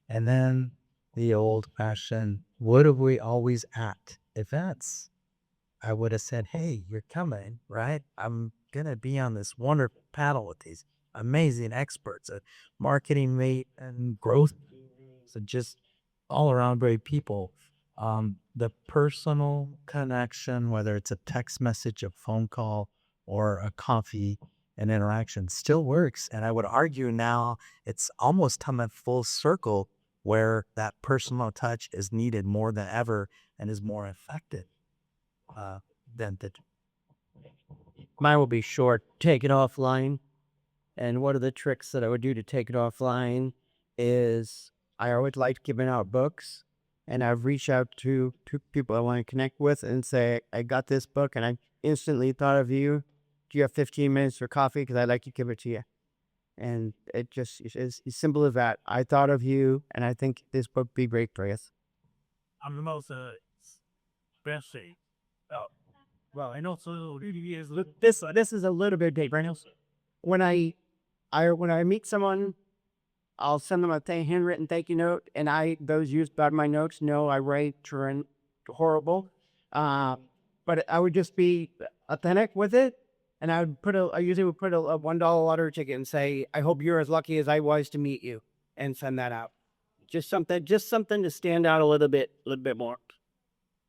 And then the old fashioned, what have we always at events? I would have said, hey, you're coming, right? I'm going to be on this wonderful panel with these amazing experts, marketing mate and growth, so just all around great people. The personal connection, whether it's a text message, a phone call, or a coffee, an interaction still works. And I would argue now it's almost come at full circle where that personal touch is needed more than ever and is more effective than digital. Mine will be short. Take it offline. And one of the tricks that I would do to take it offline is I always liked giving out books. And I've reached out to people I want to connect with and say, I got this book and I instantly thought of you. Do you have 15 minutes for coffee? Because I'd like to give it to you. And it just is as simple as that. I thought of you and I think this book would be great for you. I'm the most best. Oh, well, I know so This is a little bit different. When I meet someone, I'll send them a handwritten thank you note, and those used by my notes know I write horrible, but I would just be authentic with it, and I usually would put a $1 lottery ticket and say, I hope you're as lucky as I was to meet you, and send that out. Just something to stand out a little bit more.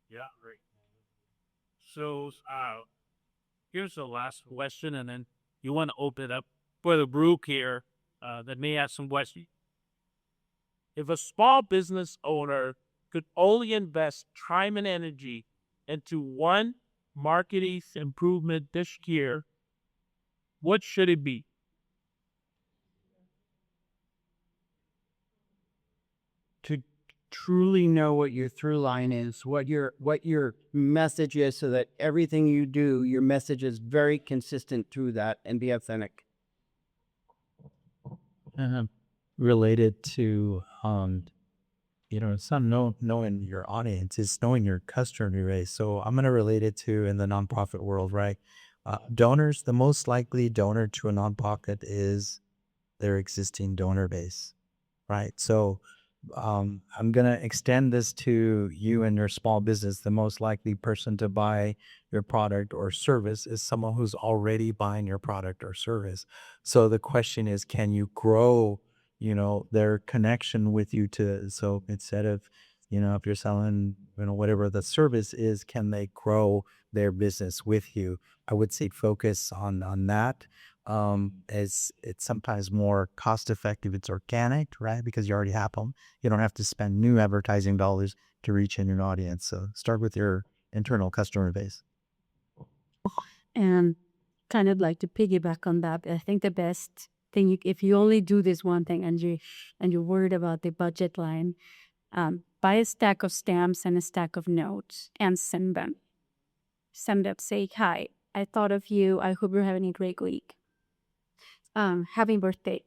Yeah, great. So, here's the last question, and then you want to open it up for the group here that may ask some questions. If a small business owner could only invest time and energy into one marketing improvement this year, what should it be? To truly know what your through line is, what your message is, so that everything you do, your message is very consistent through that, and be authentic. Related to it's not knowing your audience, it's knowing your customer base. So I'm going to relate it to in the nonprofit world, right? Donors, the most likely donor to a nonprofit is their existing donor base, right? So I'm going to extend this to you and your small business. The most likely person to buy your product or service is someone who's already buying your product or service. So the question is, can you grow, their connection with you so instead of, if you're selling, whatever the service is, can they grow their business with you? I would say focus on that. As it's sometimes more cost effective. It's organic, right? Because you already have them. You don't have to spend new advertising dollars to reach in your audience. So start with your internal customer base. And kind of like to piggyback on that, I think the best thing, if you only do this one thing and you're worried about the budget line, buy a stack of stamps and a stack of notes and send them. Say, hi, I thought of you. I hope you're having a great week. Happy birthday.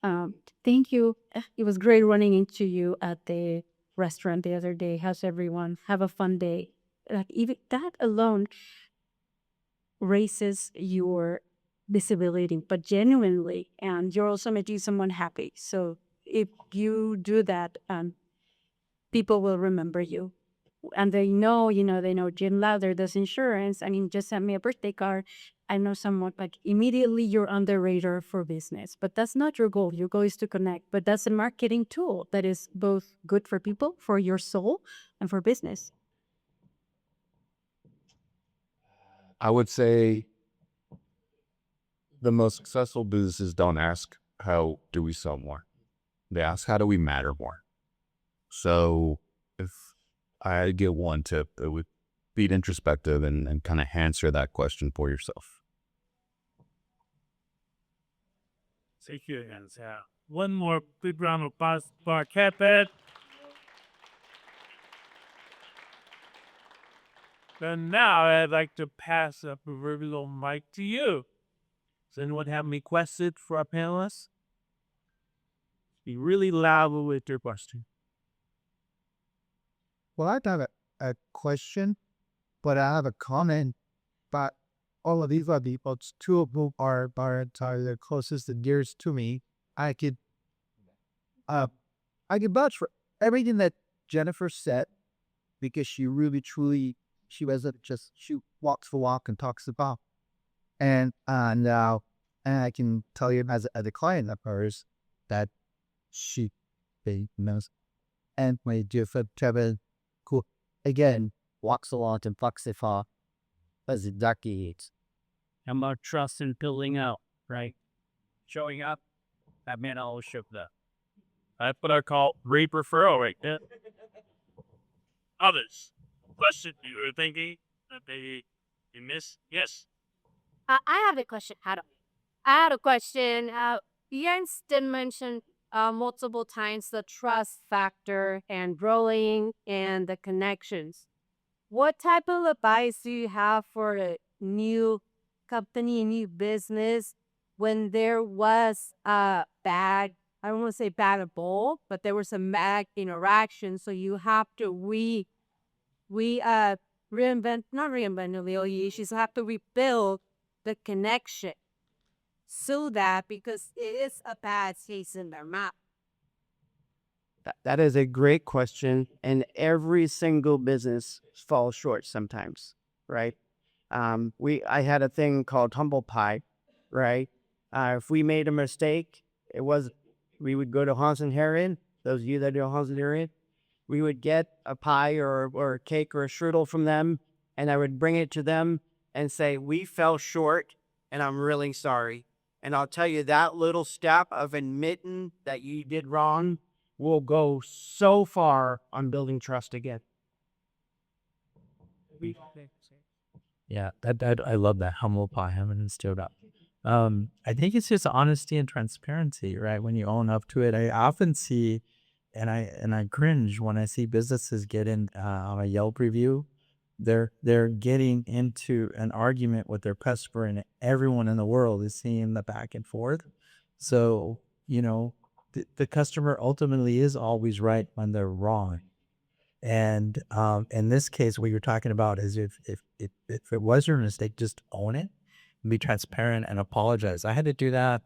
Thank you. It was great running into you at the restaurant the other day. How's everyone? Have a fun day. Like, even that alone raises your visibility, but genuinely, and you're also making someone happy. So if you do that, people will remember you. And they know Jim Lowther does insurance. I mean, just send me a birthday card. I know someone, like, immediately you're on the radar for business. But that's not your goal. Your goal is to connect. But that's a marketing tool that is both good for people, for your soul, and for business. I would say the most successful businesses don't ask, how do we sell more? They ask, how do we matter more? So if I had to give one tip, it would be introspective and kind of answer that question for yourself. Take your hands out. One more big round of applause for our cat bed. And now I'd like to pass the proverbial mic to you. Does anyone have any questions for our panelists? Be really loud with your question. Well, I don't have a question, but I have a comment. But all of these are people, two of whom are the closest and dearest to me. I could vouch for everything that Jennifer said, because she really truly, she walks the walk and talks the talk. And I can tell you as a client of hers that she knows. And my dear friend Trevor, who again walks along and fucks the far as a ducky eats. How about trust and building out, right? Showing up, that man always shows up. That's what I call rape referral right there. Others, question you were thinking that you missed? Yes. I have a question, Adam. I had a question. You guys did mention multiple times the trust factor and growing and the connections. What type of advice do you have for a new company, new business, when there was a bad, I don't want to say bad at all, but there was a bad interaction. So you have to we reinvent, not reinvent the wheel. You just have to rebuild the connection so that because it is a bad taste in their mouth. That is a great question, and every single business falls short sometimes, right? I had a thing called humble pie, right? If we made a mistake, we would go to Hans and Harriet. Those of you that know Hans and Harriet, we would get a pie or a cake or a strudel from them, and I would bring it to them and say, "We fell short, and I'm really sorry." And I'll tell you, that little step of admitting that you did wrong will go so far on building trust again. Yeah, that I love that humble pie. I haven't instilled up. I think it's just honesty and transparency, right? When you own up to it, I often see, and I cringe when I see businesses get in on a Yelp review. They're getting into an argument with their customer, and everyone in the world is seeing the back and forth. So the customer ultimately is always right when they're wrong. And in this case, what you're talking about is if it was your mistake, just own it, be transparent, and apologize. I had to do that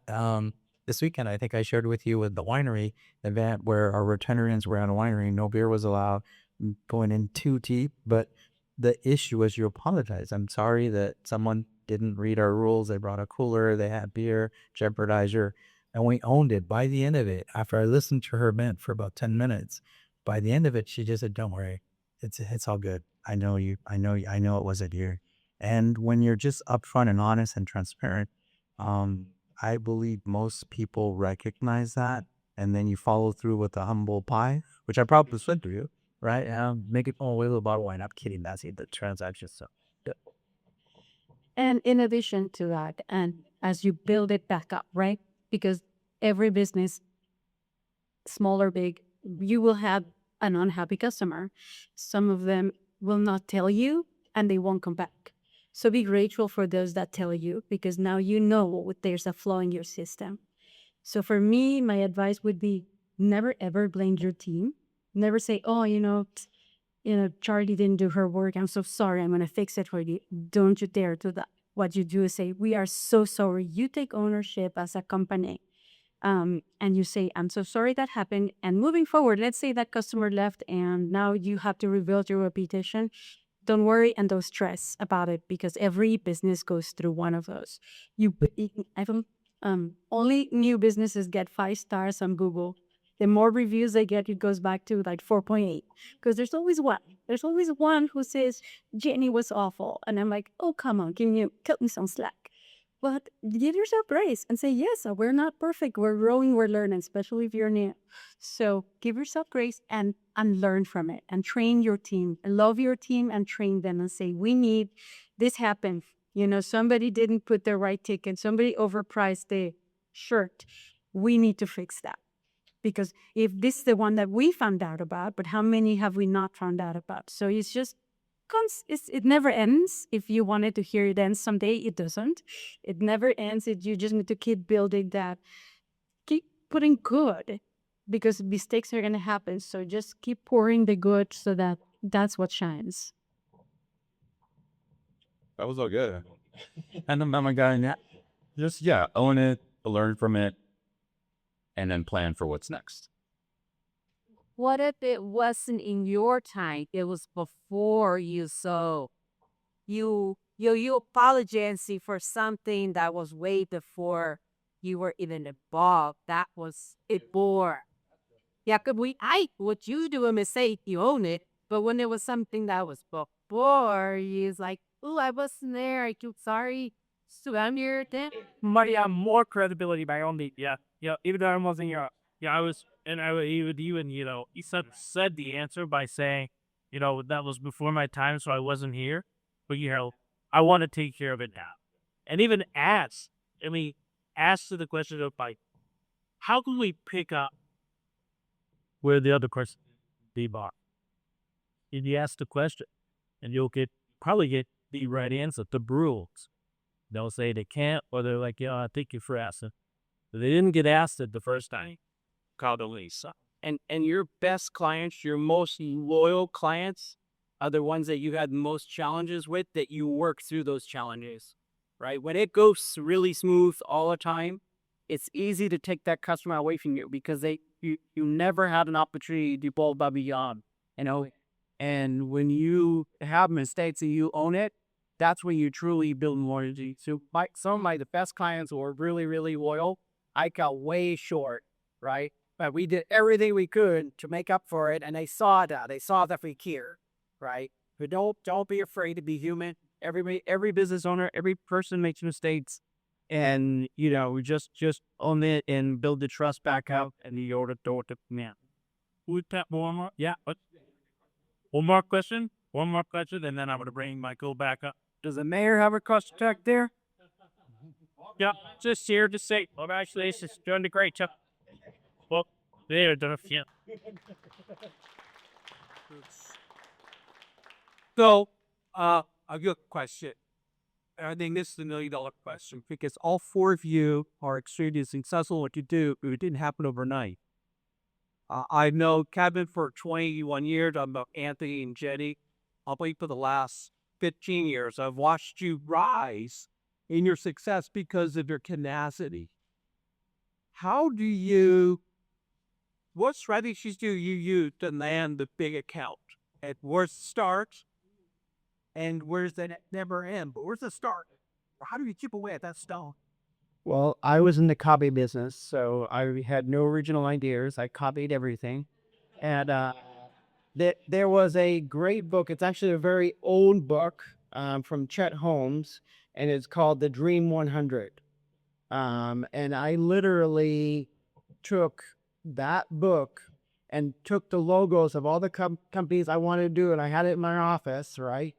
this weekend. I think I shared with you with the winery event where our Rotarians were at a winery. No beer was allowed, going in too deep. But the issue was you apologize. I'm sorry that someone didn't read our rules. They brought a cooler. They had beer, jeopardizer, and we owned it. By the end of it, after I listened to her vent for about 10 minutes, by the end of it, she just said, "Don't worry, it's all good. I know you. I know it wasn't you." And when you're just upfront and honest and transparent, I believe most people recognize that, and then you follow through with the humble pie, which I probably should do, right? Make it a little bottle of wine. I'm kidding. That's the transaction. So, yeah. And in addition to that, and as you build it back up, right? Because every business, small or big, you will have an unhappy customer. Some of them will not tell you and they won't come back. So be grateful for those that tell you, because now you know there's a flaw in your system. So for me, my advice would be never ever blame your team. Never say, "Oh, Charlie didn't do her work. I'm so sorry. I'm going to fix it for you." Don't you dare do that. What you do is say, "We are so sorry." You take ownership as a company. And you say, "I'm so sorry that happened." And moving forward, let's say that customer left and now you have to rebuild your reputation. Don't worry and don't stress about it, because every business goes through one of those. I don't, only new businesses get 5 stars on Google. The more reviews they get, it goes back to like 4.8, because there's always one. There's always one who says Jenny was awful, and I'm like, "Oh, come on, cut me some slack." But give yourself grace and say, "Yes, we're not perfect. We're growing, we're learning," especially if you're new. So give yourself grace and learn from it, and train your team, and love your team and train them and say, "We need this happened. Somebody didn't put the right ticket. Somebody overpriced the shirt. We need to fix that." Because if this is the one that we found out about, but how many have we not found out about? So it's just it never ends. If you wanted to hear it end someday, it doesn't. It never ends. You just need to keep building that, keep putting good, because mistakes are going to happen. So just keep pouring the good so that's what shines. That was all good. And then I'm a guy, just own it, learn from it, and then plan for what's next. What if it wasn't in your time? It was before you, so you apologize for something that was way before you were even involved. That was it before. Yeah, could what you do a mistake, you own it. But when it was something that was before, you's like, "Oh, I wasn't there. I feel sorry. So I'm here then." Maria, more credibility by only, even though I wasn't here. Yeah, I was, and I would even, he said the answer by saying, that was before my time, so I wasn't here. But, I want to take care of it now. And even ask, I mean, ask the question of like, how can we pick up where the other person leave off? And you ask the question, and you'll probably get the right answer. The rules. They'll say they can't, or they're like, yeah, thank you for asking. But they didn't get asked it the first time. Call the Lisa. And your best clients, your most loyal clients, are the ones that you had most challenges with, that you work through those challenges, right? When it goes really smooth all the time, it's easy to take that customer away from you because you never had an opportunity to go above and beyond, you know. And when you have mistakes and you own it, that's when you truly build loyalty. So some of my the best clients who were really, really loyal, I got way short, right? But we did everything we could to make up for it, and they saw that. They saw that we care, right? But don't be afraid to be human. Every business owner, every person makes mistakes, and we just own it and build the trust back up, and you order to man. Would Pat one more? Yeah. One more question. One more question, and then I'm gonna bring Michael back up. Does the mayor have a cost attack there? Yeah, just here to say, congratulations, doing a great job. Well, they're done. Yeah. So, a good question. I think this is the $1 million question because all four of you are extremely successful in what you do, but it didn't happen overnight. I know Kevin for 21 years. I know Anthony and Jenny. I'll believe for the last 15 years. I've watched you rise in your success because of your tenacity. What strategies do you use to land the big account? And where's the start? And where's the never end? But where's the start? How do you chip away at that stone? Well, I was in the copy business, so I had no original ideas. I copied everything. And there was a great book. It's actually a very old book from Chet Holmes, and it's called The Dream 100. And I literally took that book and took the logos of all the companies I wanted to do, and I had it in my office, right?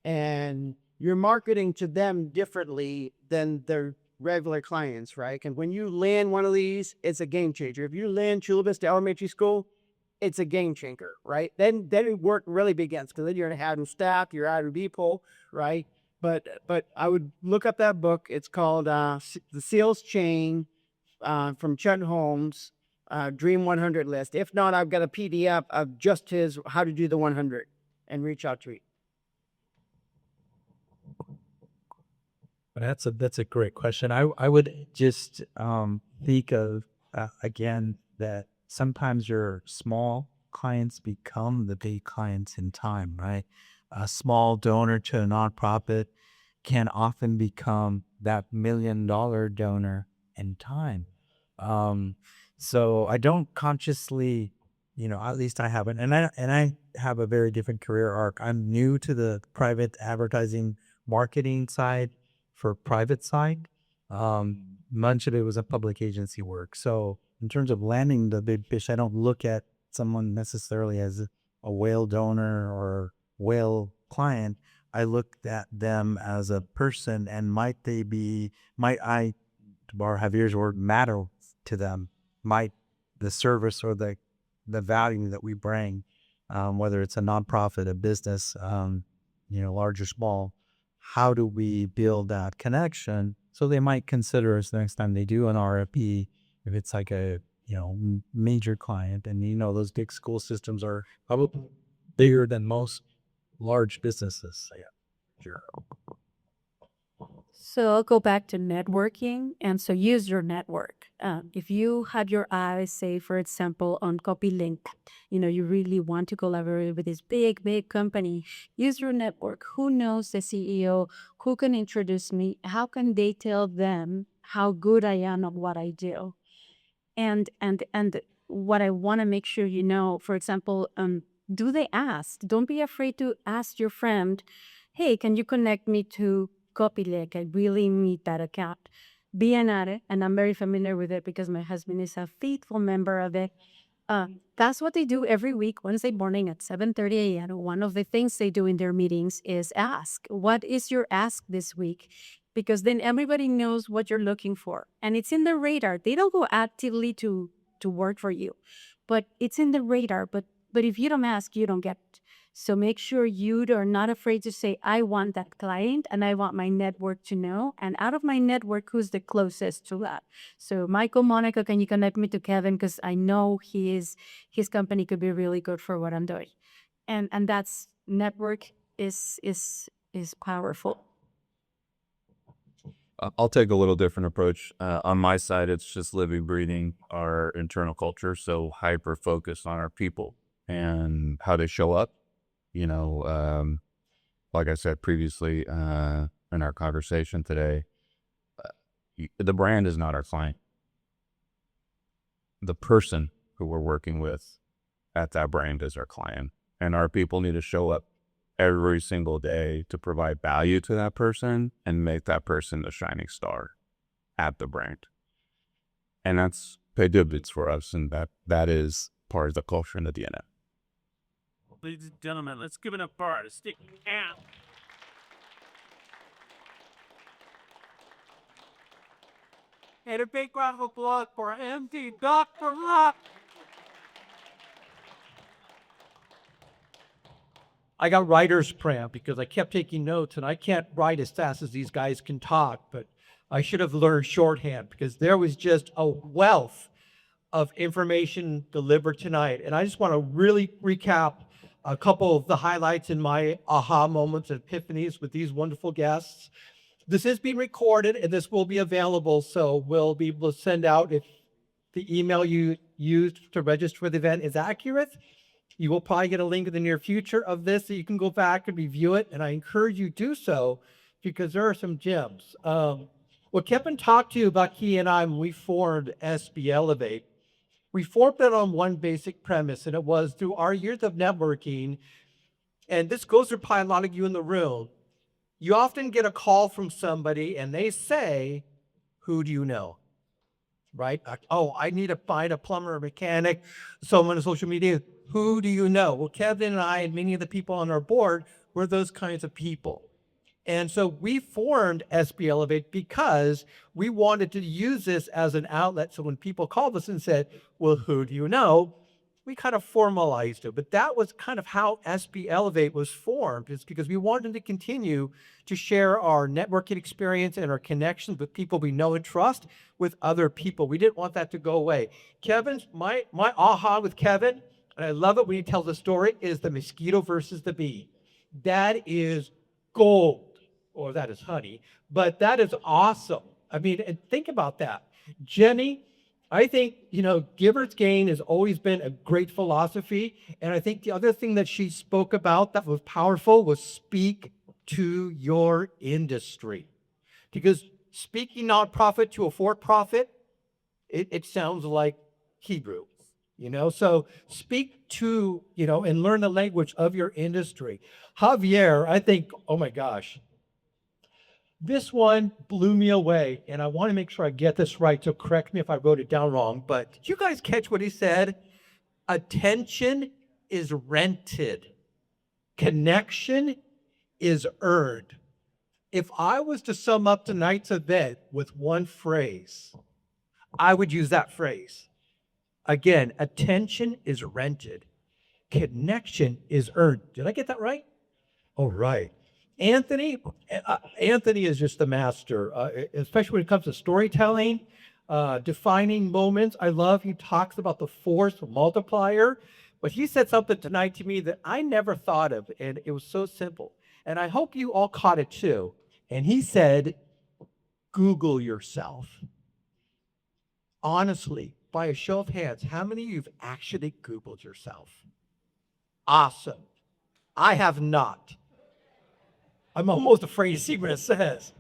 And you're marketing to them differently than their regular clients, right? And when you land one of these, it's a game changer. If you land Chula Vista Elementary School, it's a game changer, right? Then work really begins because then you're adding staff, you're adding people, right? But I would look up that book. It's called The Sales Chain from Chet Holmes, Dream 100 list. If not, I've got a PDF of just his how to do the 100 and reach out to me. That's a great question. I would just think of again that sometimes your small clients become the big clients in time, right? A small donor to a nonprofit can often become that $1 million donor in time. So I don't consciously, at least I haven't, and I have a very different career arc. I'm new to the private advertising marketing side for private side. Much of it was a public agency work. So in terms of landing the big fish, I don't look at someone necessarily as a whale donor or whale client. I look at them as a person, and might I, to borrow Javier's word, matter to them? Might the service or the value that we bring, whether it's a nonprofit, a business, large or small, how do we build that connection so they might consider us next time they do an RFP if it's like a major client? And those big school systems are probably bigger than most large businesses. Yeah, sure. So I'll go back to networking. And so use your network. If you had your eyes, say, for example, on CopyLink, you really want to collaborate with this big, big company, use your network. Who knows the CEO? Who can introduce me? How can they tell them how good I am at what I do? And what I want to make sure for example, do they ask? Don't be afraid to ask your friend, hey, can you connect me to CopyLink? I really need that account. Be an addict, and I'm very familiar with it because my husband is a faithful member of it. That's what they do every week, Wednesday morning at 7:30 a.m. One of the things they do in their meetings is ask. What is your ask this week? because then everybody knows what you're looking for. And it's in the radar. They don't go actively to work for you, but it's in the radar. But if you don't ask, you don't get it. So make sure you are not afraid to say, I want that client and I want my network to know. And out of my network, who's the closest to that? So Michael, Monica, can you connect me to Kevin? Because I know his company could be really good for what I'm doing. And that's network is powerful. I'll take a little different approach. On my side, it's just living, breathing our internal culture. So hyper focused on our people and how they show up. You know, like I said previously in our conversation today, the brand is not our client. The person who we're working with at that brand is our client. And our people need to show up every single day to provide value to that person and make that person the shining star at the brand. And that's pay dividends for us. And that is part of the culture and the DNA. Ladies and gentlemen, let's give it up for our stick out. And a big round of applause for MD Dr. Locke. I got writer's cramp because I kept taking notes and I can't write as fast as these guys can talk, but I should have learned shorthand because there was just a wealth of information delivered tonight. And I just want to really recap a couple of the highlights in my aha moments and epiphanies with these wonderful guests. This is being recorded and this will be available, so we'll be able to send out if the email you used to register for the event is accurate. You will probably get a link in the near future of this so you can go back and review it, and I encourage you to do so because there are some gems. What Kevin talked to you about he and I when we formed SB Elevate, we formed it on one basic premise, and it was through our years of networking, and this goes for probably a lot of you in the room, you often get a call from somebody and they say, who do you know? Right? Oh, I need to find a plumber or mechanic, someone on social media. Who do you know? Well, Kevin and I and many of the people on our board were those kinds of people. And so we formed SB Elevate because we wanted to use this as an outlet. So when people called us and said, well, who do you know? We kind of formalized it. But that was kind of how SB Elevate was formed. It's because we wanted to continue to share our networking experience and our connections with people we know and trust with other people. We didn't want that to go away. Kevin's, my aha with Kevin, and I love it when he tells the story, is the mosquito versus the bee. That is gold. Or that is honey, but that is awesome. I mean, and think about that. Jenny, I think, giver's gain has always been a great philosophy. And I think the other thing that she spoke about that was powerful was speak to your industry. Because speaking nonprofit to a for-profit, it sounds like Hebrew, So speak to, and learn the language of your industry. Javier, I think, oh my gosh, this one blew me away, and I want to make sure I get this right, so correct me if I wrote it down wrong, but did you guys catch what he said? Attention is rented. Connection is earned. If I was to sum up tonight's event with one phrase, I would use that phrase. Again, attention is rented. Connection is earned. Did I get that right? All right. Anthony is just the master, especially when it comes to storytelling, defining moments. I love he talks about the force multiplier, but he said something tonight to me that I never thought of, and it was so simple. And I hope you all caught it too. And he said, Google yourself. Honestly, by a show of hands, how many of you have actually Googled yourself? Awesome. I have not. I'm almost afraid to see what it says.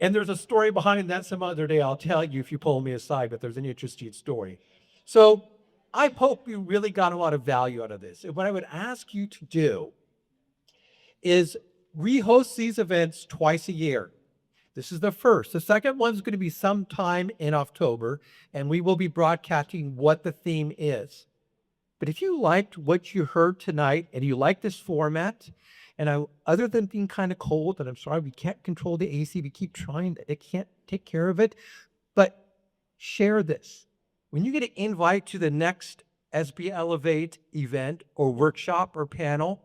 And there's a story behind that some other day. I'll tell you if you pull me aside, but there's an interesting story. So I hope you really got a lot of value out of this. And what I would ask you to do is we host these events twice a year. This is the first. The second one's going to be sometime in October, and we will be broadcasting what the theme is. But if you liked what you heard tonight and you like this format, And other than being kind of cold, and I'm sorry, we can't control the AC, we keep trying, it can't take care of it, but share this. When you get an invite to the next SB Elevate event or workshop or panel,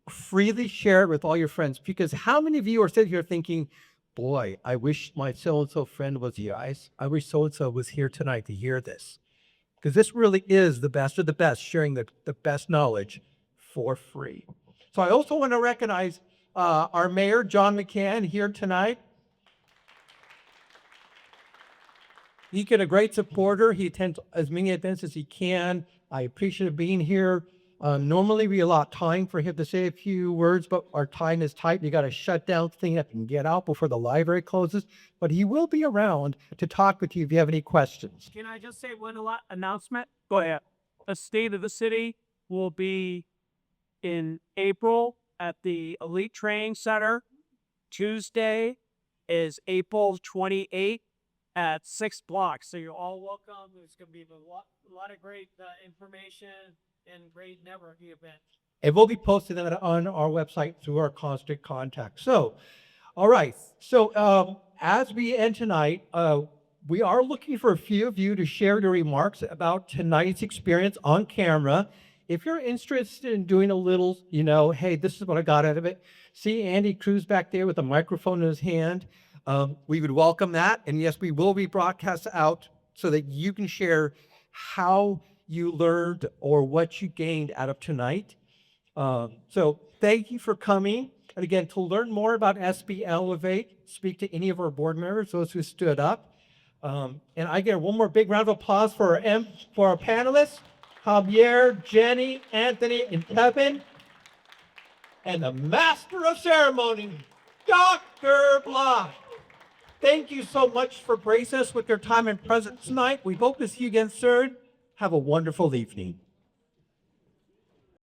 freely share it with all your friends, because how many of you are sitting here thinking, boy, I wish my so-and-so friend was you guys. I wish so-and-so was here tonight to hear this. Because this really is the best of the best, sharing the best knowledge for free. So I also want to recognize our mayor, John McCann, here tonight. He's been a great supporter. He attends as many events as he can. I appreciate him being here. Normally we allot time for him to say a few words, but our time is tight. You got to shut down things up and get out before the library closes. But he will be around to talk with you if you have any questions. Can I just say one announcement? Go ahead. The State of the City will be in April at the Elite Training Center. Tuesday is April 28th at 6 blocks. So you're all welcome. There's going to be a lot of great information and great networking events. It will be posted on our website through our constant contact. So, all right. So as we end tonight, we are looking for a few of you to share your remarks about tonight's experience on camera. If you're interested in doing a little, hey, this is what I got out of it. See Andy Cruz back there with a microphone in his hand. We would welcome that. And yes, we will be broadcast out so that you can share how you learned or what you gained out of tonight. So thank you for coming. And again, to learn more about SB Elevate, speak to any of our board members, those who stood up. And I get one more big round of applause for our panelists, Javier, Jenny, Anthony, and Kevin. And the master of ceremonies, Dr. Block. Thank you so much for gracing us with your time and presence tonight. We hope to see you again soon. Have a wonderful evening.